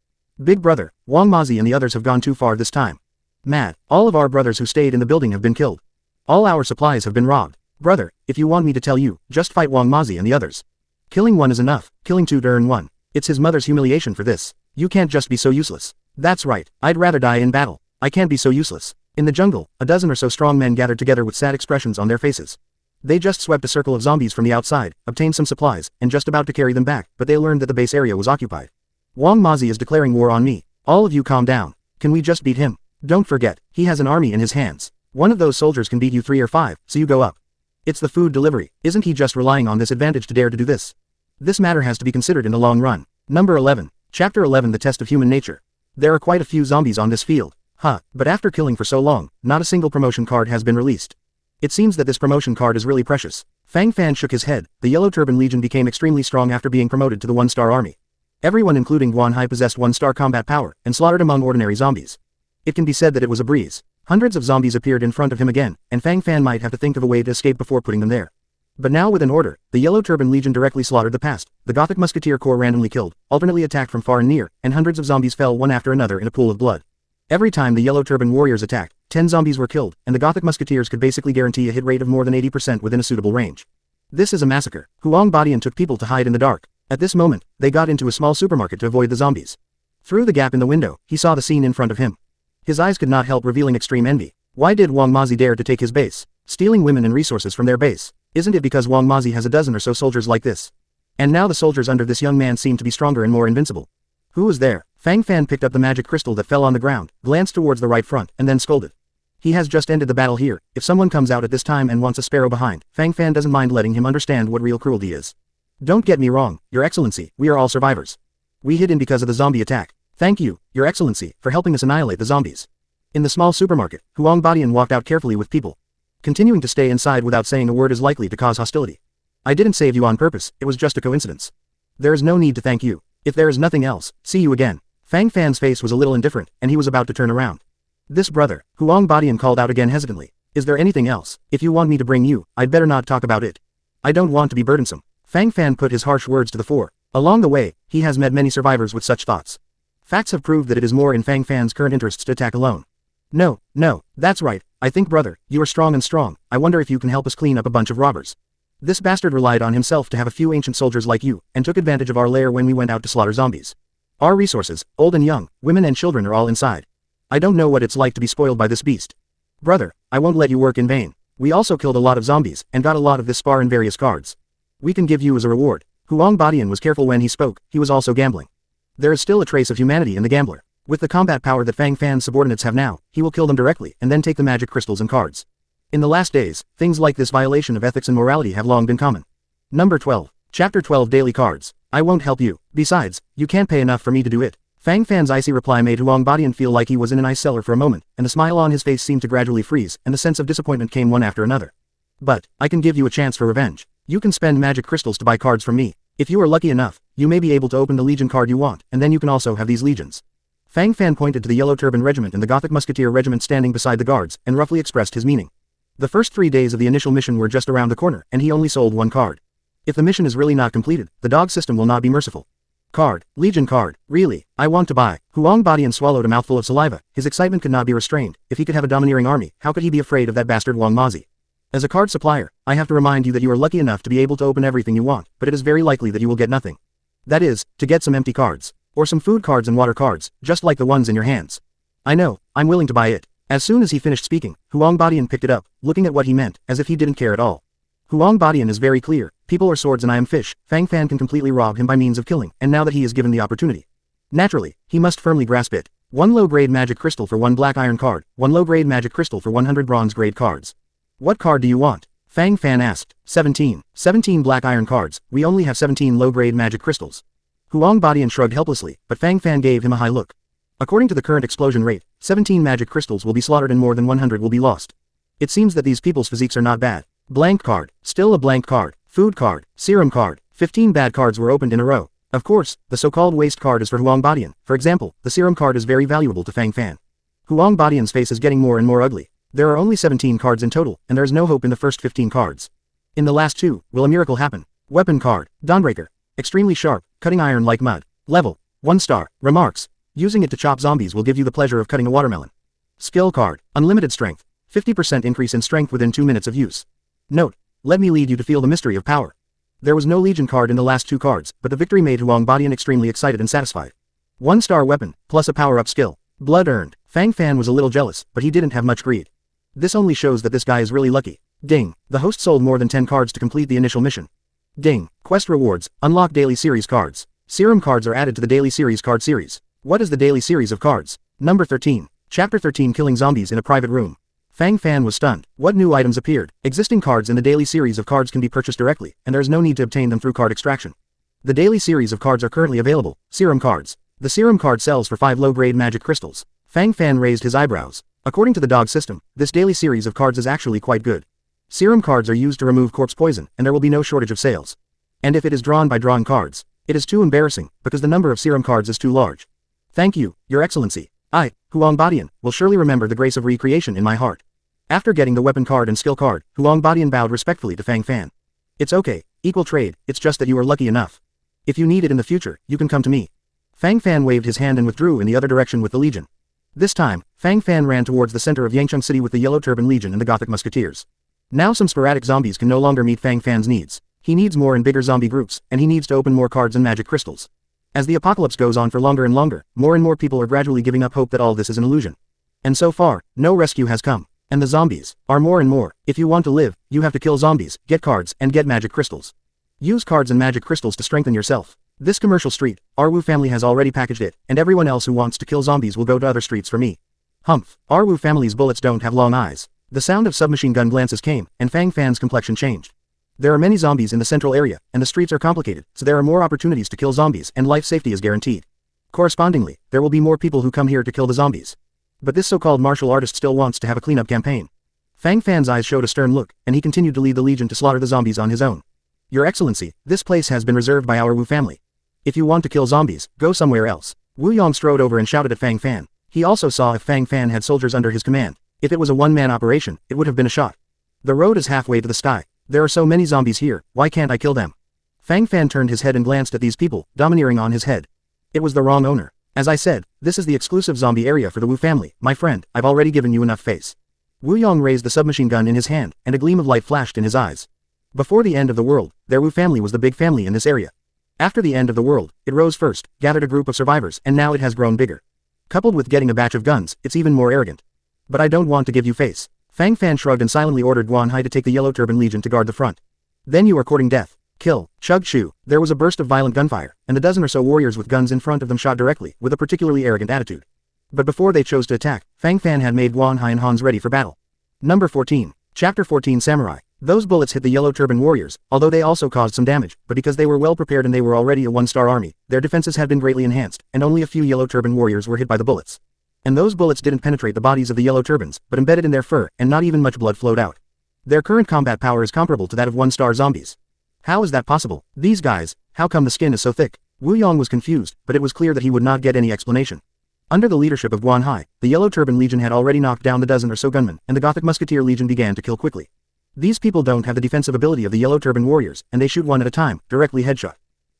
Big brother, Wang Mazi and the others have gone too far this time. Mad, all of our brothers who stayed in the building have been killed. All our supplies have been robbed. Brother, if you want me to tell you, just fight Wang Mazi and the others. Killing one is enough, killing 2 to earn 1. It's his mother's humiliation for this. You can't just be so useless. That's right, I'd rather die in battle. I can't be so useless. In the jungle, a dozen or so strong men gathered together with sad expressions on their faces. They just swept a circle of zombies from the outside, obtained some supplies, and just about to carry them back, but they learned that the base area was occupied. Wang Mazi is declaring war on me. All of you calm down. Can we just beat him? Don't forget, he has an army in his hands. One of those soldiers can beat you 3 or 5, so you go up. It's the food delivery. Isn't he just relying on this advantage to dare to do this? This matter has to be considered in the long run. Number 11. Chapter 11 The Test of Human Nature. There are quite a few zombies on this field. But after killing for so long, not a single promotion card has been released. It seems that this promotion card is really precious. Fang Fan shook his head. The Yellow Turban Legion became extremely strong after being promoted to the 1-star army. Everyone including Guan Hai possessed 1-star combat power, and slaughtered among ordinary zombies. It can be said that it was a breeze. Hundreds of zombies appeared in front of him again, and Fang Fan might have to think of a way to escape before putting them there. But now with an order, the Yellow Turban Legion directly slaughtered the past, the Gothic Musketeer Corps randomly killed, alternately attacked from far and near, and hundreds of zombies fell one after another in a pool of blood. Every time the Yellow Turban warriors attacked, 10 zombies were killed, and the Gothic Musketeers could basically guarantee a hit rate of more than 80% within a suitable range. This is a massacre. Huang Badian took people to hide in the dark. At this moment, they got into a small supermarket to avoid the zombies. Through the gap in the window, he saw the scene in front of him. His eyes could not help revealing extreme envy. Why did Wang Mazi dare to take his base? Stealing women and resources from their base. Isn't it because Wang Mazi has a dozen or so soldiers like this? And now the soldiers under this young man seem to be stronger and more invincible. Who was there? Fang Fan picked up the magic crystal that fell on the ground, glanced towards the right front, and then scolded. He has just ended the battle here. If someone comes out at this time and wants a sparrow behind, Fang Fan doesn't mind letting him understand what real cruelty is. Don't get me wrong, Your Excellency, we are all survivors. We hid in because of the zombie attack. Thank you, Your Excellency, for helping us annihilate the zombies. In the small supermarket, Huang Badian walked out carefully with people. Continuing to stay inside without saying a word is likely to cause hostility. I didn't save you on purpose, it was just a coincidence. There is no need to thank you. If there is nothing else, see you again. Fang Fan's face was a little indifferent, and he was about to turn around. This brother, Huang Badian called out again hesitantly. Is there anything else? If you want me to bring you, I'd better not talk about it. I don't want to be burdensome. Fang Fan put his harsh words to the fore. Along the way, he has met many survivors with such thoughts. Facts have proved that it is more in Fang Fan's current interests to attack alone. No, that's right. I think brother, you are strong and strong. I wonder if you can help us clean up a bunch of robbers. This bastard relied on himself to have a few ancient soldiers like you, and took advantage of our lair when we went out to slaughter zombies. Our resources, old and young, women and children are all inside. I don't know what it's like to be spoiled by this beast. Brother, I won't let you work in vain. We also killed a lot of zombies, and got a lot of this spar and various cards. We can give you as a reward. Huang Badian was careful when he spoke, he was also gambling. There is still a trace of humanity in the gambler. With the combat power that Fang Fan's subordinates have now, he will kill them directly and then take the magic crystals and cards. In the last days, things like this violation of ethics and morality have long been common. Number 12. Chapter 12 Daily Cards. I won't help you. Besides, you can't pay enough for me to do it. Fang Fan's icy reply made Huang Badian feel like he was in an ice cellar for a moment, and the smile on his face seemed to gradually freeze, and the sense of disappointment came one after another. But, I can give you a chance for revenge. You can spend magic crystals to buy cards from me. If you are lucky enough, you may be able to open the legion card you want, and then you can also have these legions. Fang Fan pointed to the Yellow Turban Regiment and the Gothic Musketeer Regiment standing beside the guards, and roughly expressed his meaning. The first 3 days of the initial mission were just around the corner, and he only sold 1 card. If the mission is really not completed, the dog system will not be merciful. Card, Legion card, really, I want to buy. Huang Badian swallowed a mouthful of saliva, his excitement could not be restrained. If he could have a domineering army, how could he be afraid of that bastard Wang Mazi? As a card supplier, I have to remind you that you are lucky enough to be able to open everything you want, but it is very likely that you will get nothing. That is, to get some empty cards. Or some food cards and water cards, just like the ones in your hands. I know, I'm willing to buy it. As soon as he finished speaking, Huang Badian picked it up, looking at what he meant, as if he didn't care at all. Huang Badian is very clear, people are swords and I am fish. Fang Fan can completely rob him by means of killing, and now that he is given the opportunity. Naturally, he must firmly grasp it. 1 low-grade magic crystal for 1 black iron card, 1 low-grade magic crystal for 100 bronze-grade cards. What card do you want? Fang Fan asked. 17. 17 black iron cards, we only have 17 low-grade magic crystals. Huang Badian shrugged helplessly, but Fang Fan gave him a high look. According to the current explosion rate, 17 magic crystals will be slaughtered and more than 100 will be lost. It seems that these people's physiques are not bad. Blank card, still a blank card, food card, serum card, 15 bad cards were opened in a row. Of course, the so-called waste card is for Huang Badian. For example, the serum card is very valuable to Fang Fan. Huang Badian's face is getting more and more ugly. There are only 17 cards in total, and there is no hope in the first 15 cards. In the last 2, will a miracle happen? Weapon card, Dawnbreaker. Extremely sharp, cutting iron like mud. Level, 1 star. Remarks. Using it to chop zombies will give you the pleasure of cutting a watermelon. Skill card, unlimited strength. 50% increase in strength within 2 minutes of use. Note, let me lead you to feel the mystery of power. There was no Legion card in the last 2 cards, but the victory made Huang Badian extremely excited and satisfied. 1 star weapon, plus a power-up skill. Blood earned. Fang Fan was a little jealous, but he didn't have much greed. This only shows that this guy is really lucky. Ding, the host sold more than 10 cards to complete the initial mission. Ding, quest rewards, unlock daily series cards. Serum cards are added to the daily series card series. What is the daily series of cards? Number 13. Chapter 13 Killing Zombies in a Private Room. Fang Fan was stunned. What new items appeared? Existing cards in the daily series of cards can be purchased directly, and there is no need to obtain them through card extraction. The daily series of cards are currently available. Serum cards. The serum card sells for 5 low-grade magic crystals. Fang Fan raised his eyebrows. According to the dog system, this daily series of cards is actually quite good. Serum cards are used to remove corpse poison, and there will be no shortage of sales. And if it is drawn by drawing cards, it is too embarrassing, because the number of serum cards is too large. Thank you, Your Excellency. I, Huang Badian, will surely remember the grace of recreation in my heart. After getting the weapon card and skill card, Huang Badian bowed respectfully to Fang Fan. It's okay, equal trade, it's just that you are lucky enough. If you need it in the future, you can come to me. Fang Fan waved his hand and withdrew in the other direction with the Legion. This time, Fang Fan ran towards the center of Yangcheng City with the Yellow Turban Legion and the Gothic Musketeers. Now some sporadic zombies can no longer meet Fang Fan's needs. He needs more and bigger zombie groups, and he needs to open more cards and magic crystals. As the apocalypse goes on for longer and longer, more and more people are gradually giving up hope that all this is an illusion. And so far, no rescue has come. And the zombies are more and more. If you want to live, you have to kill zombies, get cards, and get magic crystals. Use cards and magic crystals to strengthen yourself. This commercial street, our Wu family has already packaged it, and everyone else who wants to kill zombies will go to other streets for me. Humph, our Wu family's bullets don't have long eyes. The sound of submachine gun glances came, and Fang Fan's complexion changed. There are many zombies in the central area, and the streets are complicated, so there are more opportunities to kill zombies, and life safety is guaranteed. Correspondingly, there will be more people who come here to kill the zombies. But this so-called martial artist still wants to have a cleanup campaign. Fang Fan's eyes showed a stern look, and he continued to lead the Legion to slaughter the zombies on his own. Your Excellency, this place has been reserved by our Wu family. If you want to kill zombies, go somewhere else. Wu Yong strode over and shouted at Fang Fan. He also saw if Fang Fan had soldiers under his command. If it was a one-man operation, it would have been a shot. The road is halfway to the sky. There are so many zombies here, why can't I kill them? Fang Fan turned his head and glanced at these people, domineering on his head. It was the wrong owner. As I said, this is the exclusive zombie area for the Wu family. My friend, I've already given you enough face. Wu Yong raised the submachine gun in his hand, and a gleam of light flashed in his eyes. Before the end of the world, their Wu family was the big family in this area. After the end of the world, it rose first, gathered a group of survivors, and now it has grown bigger. Coupled with getting a batch of guns, it's even more arrogant. But I don't want to give you face. Fang Fan shrugged and silently ordered Guan Hai to take the Yellow Turban Legion to guard the front. Then you are courting death. Kill. Chug Shu. There was a burst of violent gunfire, and the dozen or so warriors with guns in front of them shot directly, with a particularly arrogant attitude. But before they chose to attack, Fang Fan had made Guan Hai and Hans ready for battle. Number 14. Chapter 14 Samurai. Those bullets hit the Yellow Turban warriors, although they also caused some damage, but because they were well prepared and they were already a one-star army, their defenses had been greatly enhanced, and only a few Yellow Turban warriors were hit by the bullets. And those bullets didn't penetrate the bodies of the Yellow Turbans, but embedded in their fur, and not even much blood flowed out. Their current combat power is comparable to that of one-star zombies. How is that possible? These guys, how come the skin is so thick? Wu Yong was confused, but it was clear that he would not get any explanation. Under the leadership of Guan Hai, the Yellow Turban Legion had already knocked down the dozen or so gunmen, and the Gothic Musketeer Legion began to kill quickly. These people don't have the defensive ability of the Yellow Turban warriors, and they shoot one at a time, directly headshot.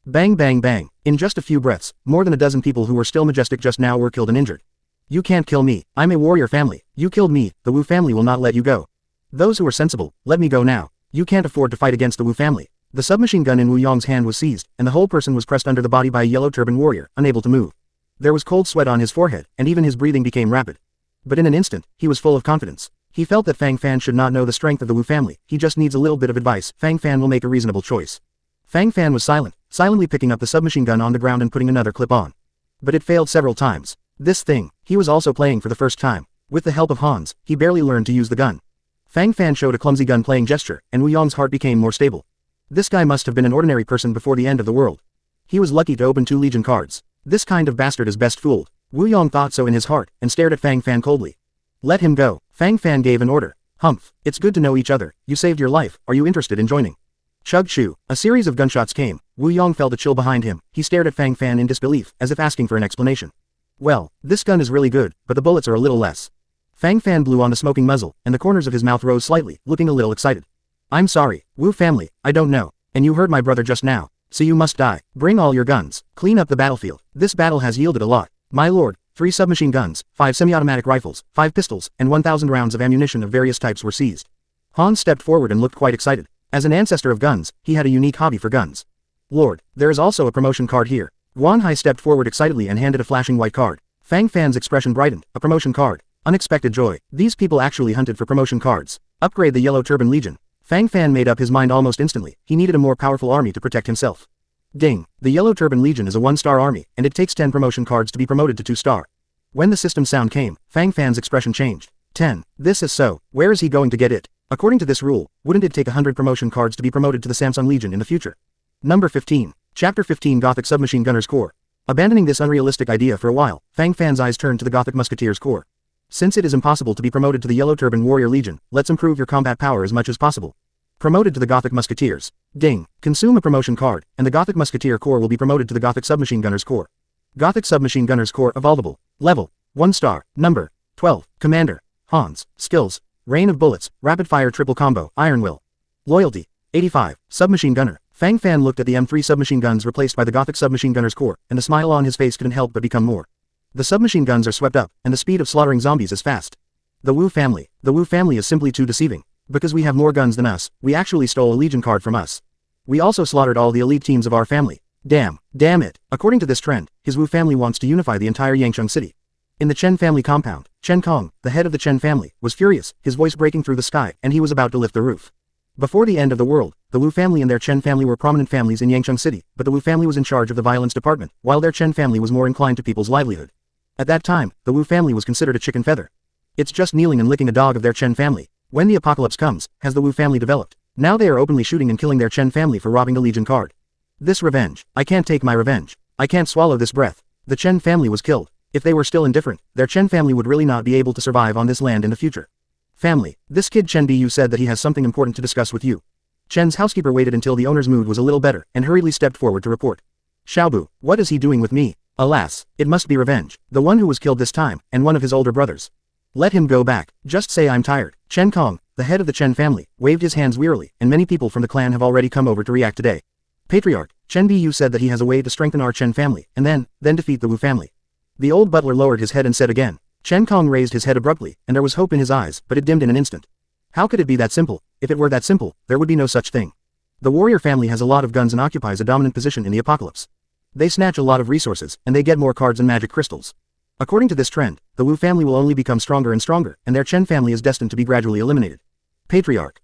Bang bang bang. In just a few breaths, more than a dozen people who were still majestic just now were killed and injured. You can't kill me. I'm a warrior family. You killed me. The Wu family will not let you go. Those who are sensible, let me go now. You can't afford to fight against the Wu family. The submachine gun in Wu Yong's hand was seized, and the whole person was pressed under the body by a Yellow Turban warrior, unable to move. There was cold sweat on his forehead, and even his breathing became rapid. But in an instant, he was full of confidence. He felt that Fang Fan should not know the strength of the Wu family. He just needs a little bit of advice. Fang Fan will make a reasonable choice. Fang Fan was silent, silently picking up the submachine gun on the ground and putting another clip on. But it failed several times. This thing, he was also playing for the first time. With the help of Hans, he barely learned to use the gun. Fang Fan showed a clumsy gun-playing gesture, and Wu Yong's heart became more stable. This guy must have been an ordinary person before the end of the world. He was lucky to open 2 Legion cards. This kind of bastard is best fooled. Wu Yong thought so in his heart, and stared at Fang Fan coldly. Let him go. Fang Fan gave an order. Humph, it's good to know each other. You saved your life. Are you interested in joining? Chug Shu. A series of gunshots came. Wu Yong felt a chill behind him. He stared at Fang Fan in disbelief, as if asking for an explanation. Well, this gun is really good, but the bullets are a little less. Fang Fan blew on the smoking muzzle, and the corners of his mouth rose slightly, looking a little excited. I'm sorry, Wu family, I don't know. And you heard my brother just now. So you must die. Bring all your guns. Clean up the battlefield. This battle has yielded a lot. My lord, 3 submachine guns, 5 semi-automatic rifles, 5 pistols, and 1,000 rounds of ammunition of various types were seized. Hans stepped forward and looked quite excited. As an ancestor of guns, he had a unique hobby for guns. Lord, there is also a promotion card here. Guan Hai stepped forward excitedly and handed a flashing white card. Fang Fan's expression brightened. A promotion card. Unexpected joy. These people actually hunted for promotion cards. Upgrade the Yellow Turban Legion. Fang Fan made up his mind almost instantly. He needed a more powerful army to protect himself. Ding. The Yellow Turban Legion is a 1-star army, and it takes 10 promotion cards to be promoted to 2-star. When the system sound came, Fang Fan's expression changed. 10. This is so. Where is he going to get it? According to this rule, wouldn't it take 100 promotion cards to be promoted to the Samsung Legion in the future? Number 15. Chapter 15 Gothic Submachine Gunner's Corps. Abandoning this unrealistic idea for a while, Fang Fan's eyes turned to the Gothic Musketeers Corps. Since it is impossible to be promoted to the Yellow Turban Warrior Legion, let's improve your combat power as much as possible. Promoted to the Gothic Musketeers. Ding. Consume a promotion card, and the Gothic Musketeer Corps will be promoted to the Gothic Submachine Gunners Corps. Gothic Submachine Gunners Corps Evolvable. Level. 1 star. Number. 12. Commander. Hans. Skills. Rain of Bullets, Rapid Fire Triple Combo, Iron Will. Loyalty. 85. Submachine Gunner. Fang Fan looked at the M3 submachine guns replaced by the Gothic Submachine Gunners Corps, and the smile on his face couldn't help but become more. The submachine guns are swept up, and the speed of slaughtering zombies is fast. The Wu family. The Wu family is simply too deceiving. Because we have more guns than us, we actually stole a Legion card from us. We also slaughtered all the elite teams of our family. Damn it. According to this trend, his Wu family wants to unify the entire Yangcheng city. In the Chen family compound, Chen Kong, the head of the Chen family, was furious, his voice breaking through the sky, and he was about to lift the roof. Before the end of the world, the Wu family and their Chen family were prominent families in Yangcheng city, but the Wu family was in charge of the violence department, while their Chen family was more inclined to people's livelihood. At that time, the Wu family was considered a chicken feather. It's just kneeling and licking a dog of their Chen family. When the apocalypse comes, has the Wu family developed? Now they are openly shooting and killing their Chen family for robbing the Legion card. This revenge. I can't take my revenge. I can't swallow this breath. The Chen family was killed. If they were still indifferent, their Chen family would really not be able to survive on this land in the future. Family. This kid Chen Bu said that he has something important to discuss with you. Chen's housekeeper waited until the owner's mood was a little better, and hurriedly stepped forward to report. Xiaobu, what is he doing with me? Alas, it must be revenge. The one who was killed this time, and one of his older brothers. Let him go back. Just say I'm tired. Chen Kong, the head of the Chen family, waved his hands wearily, and many people from the clan have already come over to react today. Patriarch, Chen Bu said that he has a way to strengthen our Chen family, and then defeat the Wu family. The old butler lowered his head and said again. Chen Kong raised his head abruptly, and there was hope in his eyes, but it dimmed in an instant. How could it be that simple? If it were that simple, there would be no such thing. The warrior family has a lot of guns and occupies a dominant position in the apocalypse. They snatch a lot of resources, and they get more cards and magic crystals. According to this trend, the Wu family will only become stronger and stronger, and their Chen family is destined to be gradually eliminated. Patriarch,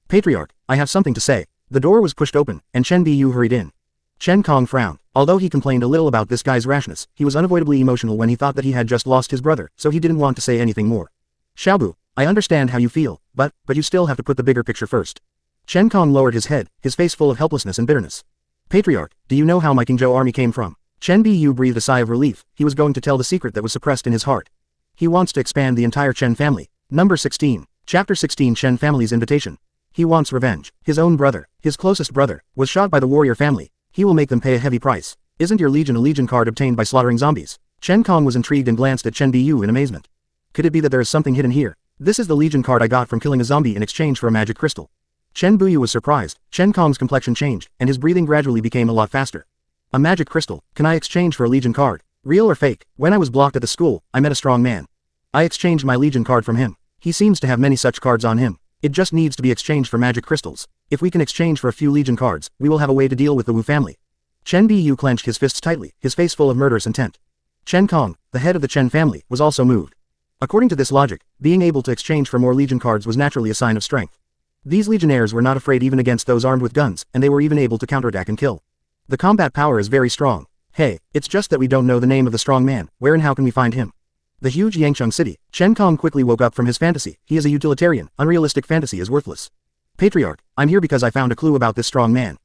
I have something to say. The door was pushed open, and Chen Bu hurried in. Chen Kong frowned. Although he complained a little about this guy's rashness, he was unavoidably emotional when he thought that he had just lost his brother, so he didn't want to say anything more. Xiaobu, I understand how you feel, but you still have to put the bigger picture first. Chen Kong lowered his head, his face full of helplessness and bitterness. Patriarch, do you know how my Qingzhou army came from? Chen Bu breathed a sigh of relief. He was going to tell the secret that was suppressed in his heart. He wants to expand the entire Chen family. Number 16. Chapter 16 Chen family's invitation. He wants revenge. His own brother, his closest brother, was shot by the warrior family. He will make them pay a heavy price. Isn't your Legion a Legion card obtained by slaughtering zombies? Chen Kong was intrigued and glanced at Chen Bu in amazement. Could it be that there is something hidden here? This is the Legion card I got from killing a zombie in exchange for a magic crystal. Chen Bu was surprised. Chen Kong's complexion changed, and his breathing gradually became a lot faster. A magic crystal. Can I exchange for a Legion card? Real or fake? When I was blocked at the school, I met a strong man. I exchanged my Legion card from him. He seems to have many such cards on him. It just needs to be exchanged for magic crystals. If we can exchange for a few Legion cards, we will have a way to deal with the Wu family. Chen Bu clenched his fists tightly, his face full of murderous intent. Chen Kong, the head of the Chen family, was also moved. According to this logic, being able to exchange for more Legion cards was naturally a sign of strength. These legionnaires were not afraid even against those armed with guns, and they were even able to counterattack and kill. The combat power is very strong. Hey, it's just that we don't know the name of the strong man. Where and how can we find him? The huge Yangcheng city. Chen Kong quickly woke up from his fantasy. He is a utilitarian. Unrealistic fantasy is worthless. Patriarch, I'm here because I found a clue about this strong man.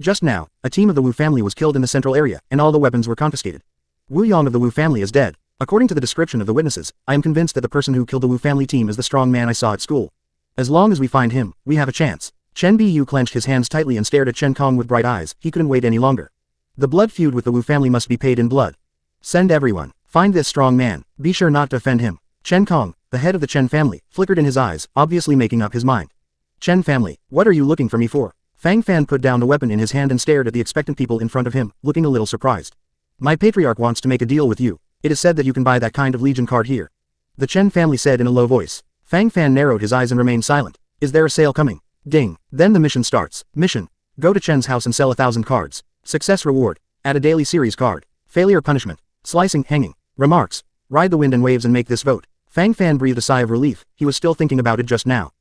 Just now, a team of the Wu family was killed in the central area, and all the weapons were confiscated. Wu Yong of the Wu family is dead. According to the description of the witnesses, I am convinced that the person who killed the Wu family team is the strong man I saw at school. As long as we find him, we have a chance. Chen Bu clenched his hands tightly and stared at Chen Kong with bright eyes. He couldn't wait any longer. The blood feud with the Wu family must be paid in blood. Send everyone. Find this strong man. Be sure not to offend him. Chen Kong, the head of the Chen family, flickered in his eyes, obviously making up his mind. Chen family, what are you looking for me for? Fang Fan put down the weapon in his hand and stared at the expectant people in front of him, looking a little surprised. My patriarch wants to make a deal with you. It is said that you can buy that kind of Legion card here. The Chen family said in a low voice. Fang Fan narrowed his eyes and remained silent. Is there a sale coming? Ding. Then the mission starts. Mission. Go to Chen's house and sell 1,000 cards. Success reward. Add a daily series card. Failure punishment. Slicing, hanging. Remarks. Ride the wind and waves and make this vote. Fang Fan breathed a sigh of relief. He was still thinking about it just now.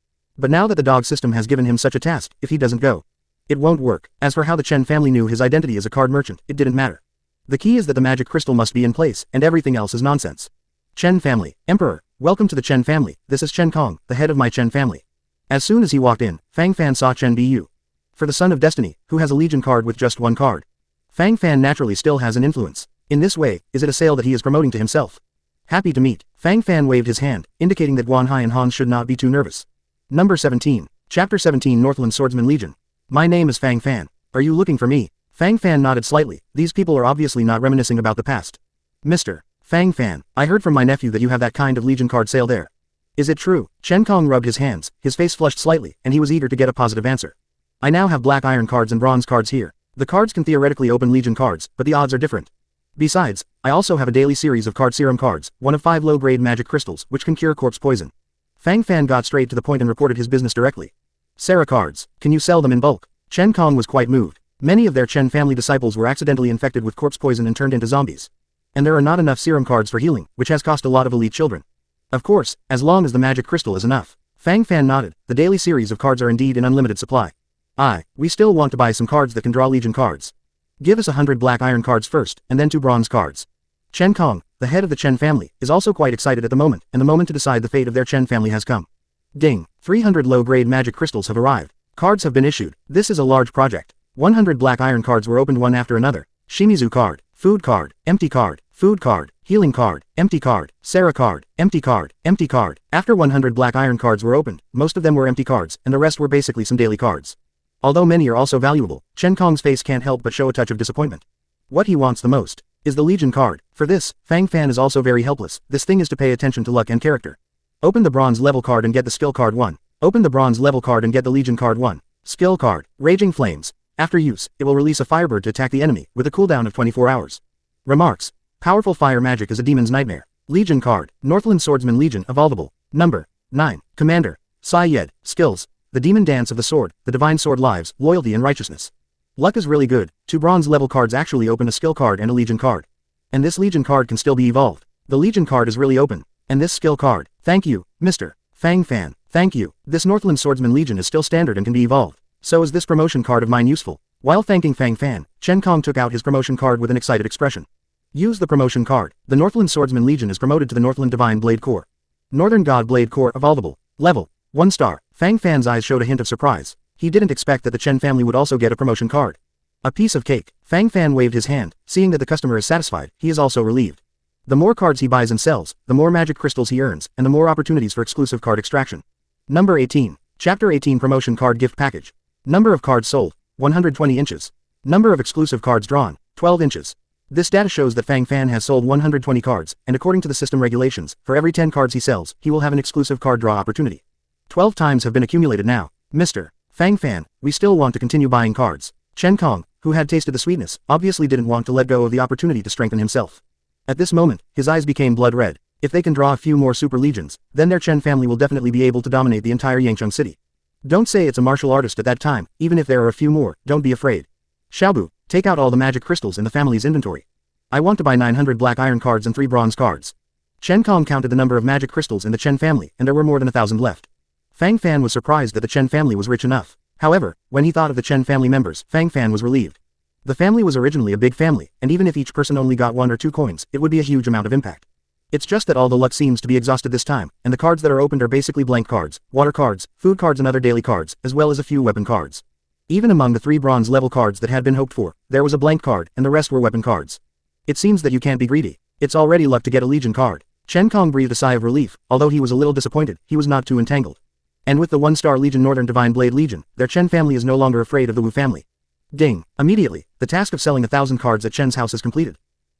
But now that the dog system has given him such a task, if he doesn't go, it won't work. As for how the Chen family knew his identity as a card merchant, it didn't matter. The key is that the magic crystal must be in place, and everything else is nonsense. Chen family. Emperor, welcome to the Chen family. This is Chen Kong, the head of my Chen family. As soon as he walked in, Fang Fan saw Chen Bu. For the Son of Destiny, who has a Legion card with just one card. Fang Fan naturally still has an influence. In this way, is it a sale that he is promoting to himself? Happy to meet. Fang Fan waved his hand, indicating that Guan Hai and Hans should not be too nervous. Number 17. Chapter 17 Northland Swordsman Legion. My name is Fang Fan. Are you looking for me? Fang Fan nodded slightly. These people are obviously not reminiscing about the past. Mr. Fang Fan, I heard from my nephew that you have that kind of Legion card sale there. Is it true? Chen Kong rubbed his hands, his face flushed slightly, and he was eager to get a positive answer. I now have black iron cards and bronze cards here. The cards can theoretically open Legion cards, but the odds are different. Besides, I also have a daily series of card serum cards, one of 5 low-grade magic crystals, which can cure corpse poison. Fang Fan got straight to the point and reported his business directly. Sarah cards, can you sell them in bulk? Chen Kong was quite moved. Many of their Chen family disciples were accidentally infected with corpse poison and turned into zombies. And there are not enough serum cards for healing, which has cost a lot of elite children. Of course, as long as the magic crystal is enough. Fang Fan nodded. The daily series of cards are indeed in unlimited supply. We still want to buy some cards that can draw Legion cards. Give us 100 black iron cards first, and then 2 bronze cards. Chen Kong, the head of the Chen family, is also quite excited at the moment, and the moment to decide the fate of their Chen family has come. Ding! 300 low-grade magic crystals have arrived. Cards have been issued. This is a large project. 100 black iron cards were opened one after another. Shimizu card, food card, empty card, food card, healing card, empty card, Sarah card, empty card, empty card. After 100 black iron cards were opened, most of them were empty cards, and the rest were basically some daily cards. Although many are also valuable, Chen Kong's face can't help but show a touch of disappointment. What he wants the most is the Legion card. For this, Fang Fan is also very helpless. This thing is to pay attention to luck and character. Open the bronze level card and get the skill card 1. Open the bronze level card and get the Legion card 1. Skill card, Raging Flames. After use, it will release a firebird to attack the enemy, with a cooldown of 24 hours. Remarks. Powerful fire magic is a demon's nightmare. Legion card, Northland Swordsman Legion, evolvable. Number 9. Commander. Sai Yed. Skills. The Demon Dance of the Sword, the Divine Sword Lives, Loyalty and Righteousness. Luck is really good. 2 bronze level cards actually open a skill card and a Legion card. And this Legion card can still be evolved. The Legion card is really open. And this skill card. Thank you, Mr. Fang Fan. Thank you. This Northland Swordsman Legion is still standard and can be evolved. So is this promotion card of mine useful? While thanking Fang Fan, Chen Kong took out his promotion card with an excited expression. Use the promotion card. The Northland Swordsman Legion is promoted to the Northland Divine Blade Core. Northern God Blade Core evolvable. Level 1 star. Fang Fan's eyes showed a hint of surprise. He didn't expect that the Chen family would also get a promotion card. A piece of cake. Fang Fan waved his hand. Seeing that the customer is satisfied, he is also relieved. The more cards he buys and sells, the more magic crystals he earns, and the more opportunities for exclusive card extraction. Number 18. Chapter 18 Promotion Card Gift Package. Number of cards sold, 120 inches. Number of exclusive cards drawn, 12 inches. This data shows that Fang Fan has sold 120 cards, and according to the system regulations, for every 10 cards he sells, he will have an exclusive card draw opportunity. 12 times have been accumulated now. Mr. Fang Fan, we still want to continue buying cards. Chen Kong, who had tasted the sweetness, obviously didn't want to let go of the opportunity to strengthen himself. At this moment, his eyes became blood red. If they can draw a few more super legions, then their Chen family will definitely be able to dominate the entire Yangcheng city. Don't say it's a martial artist at that time, even if there are a few more, don't be afraid. Xiaobu, take out all the magic crystals in the family's inventory. I want to buy 900 black iron cards and 3 bronze cards. Chen Kong counted the number of magic crystals in the Chen family, and there were more than 1,000 left. Fang Fan was surprised that the Chen family was rich enough. However, when he thought of the Chen family members, Fang Fan was relieved. The family was originally a big family, and even if each person only got 1 or 2 coins, it would be a huge amount of impact. It's just that all the luck seems to be exhausted this time, and the cards that are opened are basically blank cards, water cards, food cards and other daily cards, as well as a few weapon cards. Even among the 3 bronze level cards that had been hoped for, there was a blank card, and the rest were weapon cards. It seems that you can't be greedy. It's already luck to get a Legion card. Chen Kong breathed a sigh of relief. Although he was a little disappointed, he was not too entangled. And with the 1-star Legion Northern Divine Blade Legion, their Chen family is no longer afraid of the Wu family. Ding. Immediately, the task of selling 1,000 cards at Chen's house is completed.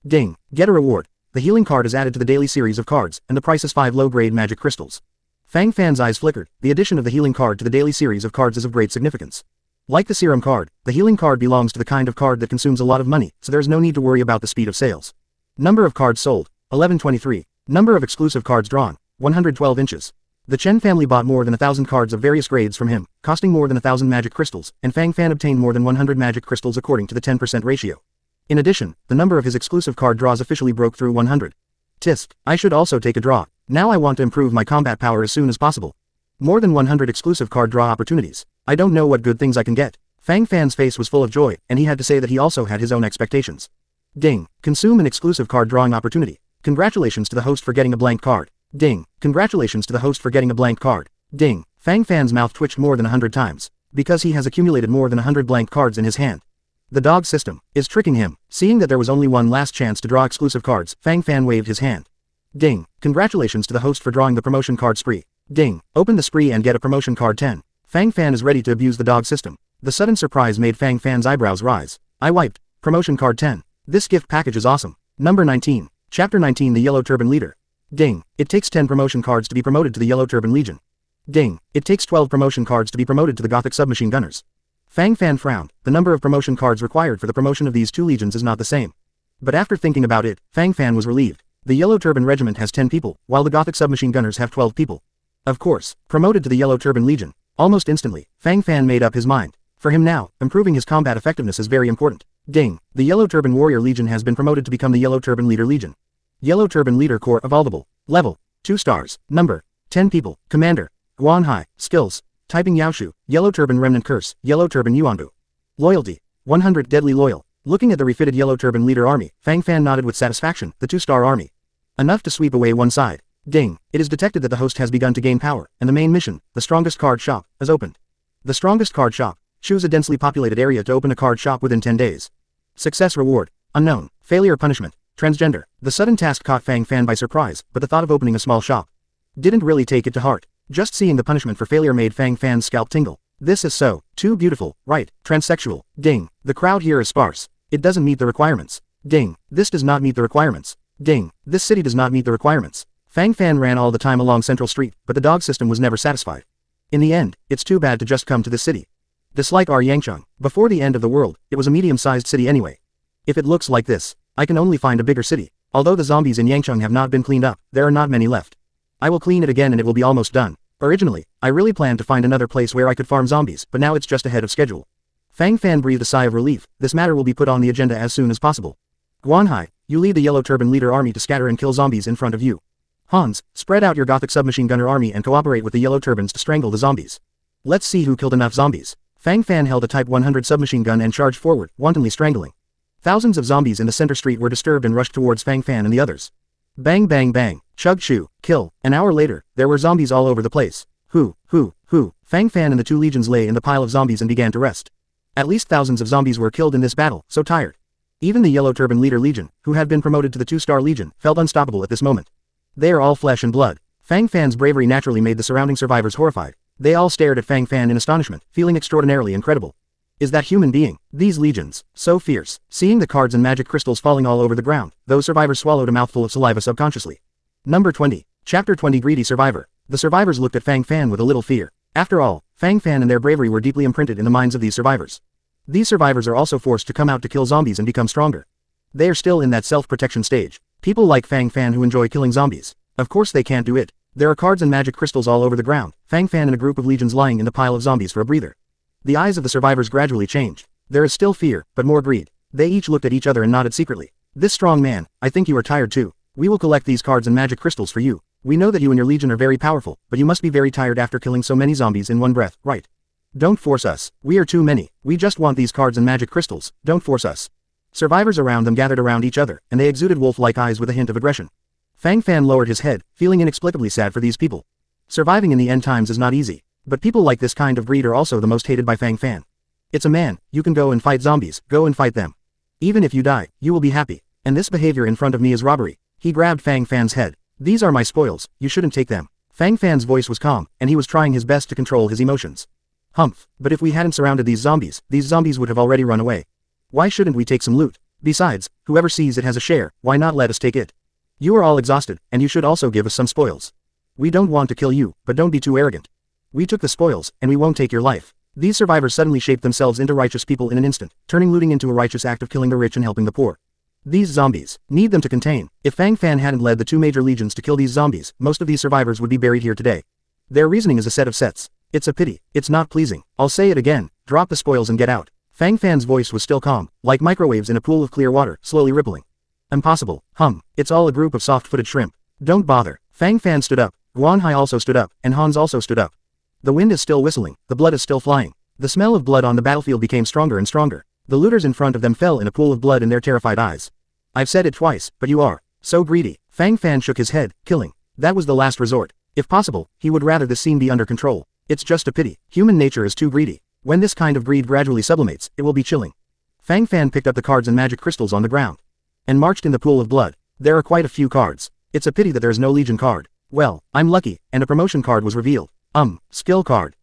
Ding. Get a reward. The healing card is added to the daily series of cards, and the price is 5 low-grade magic crystals. Fang Fan's eyes flickered. The addition of the healing card to the daily series of cards is of great significance. Like the serum card, the healing card belongs to the kind of card that consumes a lot of money, so there is no need to worry about the speed of sales. Number of cards sold, 1123. Number of exclusive cards drawn, 112 inches. The Chen family bought more than 1,000 cards of various grades from him, costing more than 1,000 magic crystals, and Fang Fan obtained more than 100 magic crystals according to the 10% ratio. In addition, the number of his exclusive card draws officially broke through 100. Tisk, I should also take a draw. Now I want to improve my combat power as soon as possible. More than 100 exclusive card draw opportunities. I don't know what good things I can get. Fang Fan's face was full of joy, and he had to say that he also had his own expectations. Ding. Consume an exclusive card drawing opportunity. Congratulations to the host for getting a blank card. Ding. Congratulations to the host for getting a blank card. Ding. Fang Fan's mouth twitched more than 100 times, because he has accumulated more than 100 blank cards in his hand. The dog system is tricking him. Seeing that there was only one last chance to draw exclusive cards, Fang Fan waved his hand. Ding. Congratulations to the host for drawing the promotion card spree. Ding. Open the spree and get a promotion card 10. Fang Fan is ready to abuse the dog system. The sudden surprise made Fang Fan's eyebrows rise. I wiped. Promotion card 10. This gift package is awesome. Number 19. Chapter 19 The Yellow Turban Leader. Ding. It takes 10 promotion cards to be promoted to the Yellow Turban Legion. Ding. It takes 12 promotion cards to be promoted to the Gothic Submachine Gunners. Fang Fan frowned. The number of promotion cards required for the promotion of these two legions is not the same. But after thinking about it, Fang Fan was relieved. The Yellow Turban Regiment has 10 people, while the Gothic Submachine Gunners have 12 people. Of course, promoted to the Yellow Turban Legion. Almost instantly, Fang Fan made up his mind. For him now, improving his combat effectiveness is very important. Ding. The Yellow Turban Warrior Legion has been promoted to become the Yellow Turban Leader Legion. Yellow Turban Leader Corps Evolvable. Level. 2 stars. Number. 10 people. Commander. Guanhai. Skills. Typing Yaoshu. Yellow Turban Remnant Curse. Yellow Turban Yuanbu. Loyalty. 100 Deadly Loyal. Looking at the refitted Yellow Turban Leader Army, Fang Fan nodded with satisfaction. The 2-star army. Enough to sweep away one side. Ding. It is detected that the host has begun to gain power, and the main mission, the Strongest Card Shop, is opened. The Strongest Card Shop. Choose a densely populated area to open a card shop within 10 days. Success reward. Unknown. Failure punishment. Transgender. The sudden task caught Fang Fan by surprise, but the thought of opening a small shop didn't really take it to heart. Just seeing the punishment for failure made Fang Fan's scalp tingle. This is so too beautiful, right? Transsexual. Ding. The crowd here is sparse. It doesn't meet the requirements. Ding. This does not meet the requirements. Ding. This city does not meet the requirements. Fang Fan ran all the time along Central Street, but the dog system was never satisfied. In the end, it's too bad to just come to this city. Dislike our Yangcheng. Before the end of the world, it was a medium-sized city anyway. If it looks like this, I can only find a bigger city. Although the zombies in Yangcheng have not been cleaned up, there are not many left. I will clean it again and it will be almost done. Originally, I really planned to find another place where I could farm zombies, but now it's just ahead of schedule. Fang Fan breathed a sigh of relief. This matter will be put on the agenda as soon as possible. Guanhai, you lead the Yellow Turban Leader Army to scatter and kill zombies in front of you. Hans, spread out your Gothic Submachine Gunner Army and cooperate with the Yellow Turbans to strangle the zombies. Let's see who killed enough zombies. Fang Fan held a Type 100 submachine gun and charged forward, wantonly strangling. Thousands of zombies in the center street were disturbed and rushed towards Fang Fan and the others. Bang bang bang, chug shoo, kill. An hour later, there were zombies all over the place. Who. Fang Fan and the two legions lay in the pile of zombies and began to rest. At least thousands of zombies were killed in this battle, so tired. Even the Yellow Turban Leader Legion, who had been promoted to the 2-star Legion, felt unstoppable at this moment. They are all flesh and blood. Fang Fan's bravery naturally made the surrounding survivors horrified. They all stared at Fang Fan in astonishment, feeling extraordinarily incredible. Is that human being? These legions, so fierce. Seeing the cards and magic crystals falling all over the ground, those survivors swallowed a mouthful of saliva subconsciously. Number 20. Chapter 20 Greedy Survivor. The survivors looked at Fang Fan with a little fear. After all, Fang Fan and their bravery were deeply imprinted in the minds of these survivors. These survivors are also forced to come out to kill zombies and become stronger. They are still in that self-protection stage. People like Fang Fan who enjoy killing zombies. Of course they can't do it. There are cards and magic crystals all over the ground. Fang Fan and a group of legions lying in the pile of zombies for a breather. The eyes of the survivors gradually changed. There is still fear, but more greed. They each looked at each other and nodded secretly. This strong man, I think you are tired too. We will collect these cards and magic crystals for you. We know that you and your legion are very powerful, but you must be very tired after killing so many zombies in one breath, right? Don't force us. We are too many. We just want these cards and magic crystals. Don't force us. Survivors around them gathered around each other, and they exuded wolf-like eyes with a hint of aggression. Fang Fan lowered his head, feeling inexplicably sad for these people. Surviving in the end times is not easy, but people like this kind of greed are also the most hated by Fang Fan. It's a man, you can go and fight zombies, go and fight them. Even if you die, you will be happy. And this behavior in front of me is robbery. He grabbed Fang Fan's head. These are my spoils, you shouldn't take them. Fang Fan's voice was calm, and he was trying his best to control his emotions. Humph, but if we hadn't surrounded these zombies would have already run away. Why shouldn't we take some loot? Besides, whoever sees it has a share, why not let us take it? You are all exhausted, and you should also give us some spoils. We don't want to kill you, but don't be too arrogant. We took the spoils, and we won't take your life. These survivors suddenly shaped themselves into righteous people in an instant, turning looting into a righteous act of killing the rich and helping the poor. These zombies need them to contain. If Fang Fan hadn't led the two major legions to kill these zombies, most of these survivors would be buried here today. Their reasoning is a set of sets. It's a pity. It's not pleasing. I'll say it again. Drop the spoils and get out. Fang Fan's voice was still calm, like microwaves in a pool of clear water, slowly rippling. Impossible. It's all a group of soft-footed shrimp. Don't bother. Fang Fan stood up. Guanhai also stood up, and Hans also stood up. The wind is still whistling, the blood is still flying. The smell of blood on the battlefield became stronger and stronger. The looters in front of them fell in a pool of blood in their terrified eyes. I've said it twice, but you are so greedy. Fang Fan shook his head, killing. That was the last resort. If possible, he would rather this scene be under control. It's just a pity. Human nature is too greedy. When this kind of greed gradually sublimates, it will be chilling. Fang Fan picked up the cards and magic crystals on the ground and marched in the pool of blood. There are quite a few cards. It's a pity that there is no Legion card. Well, I'm lucky, and a promotion card was revealed. Skill card.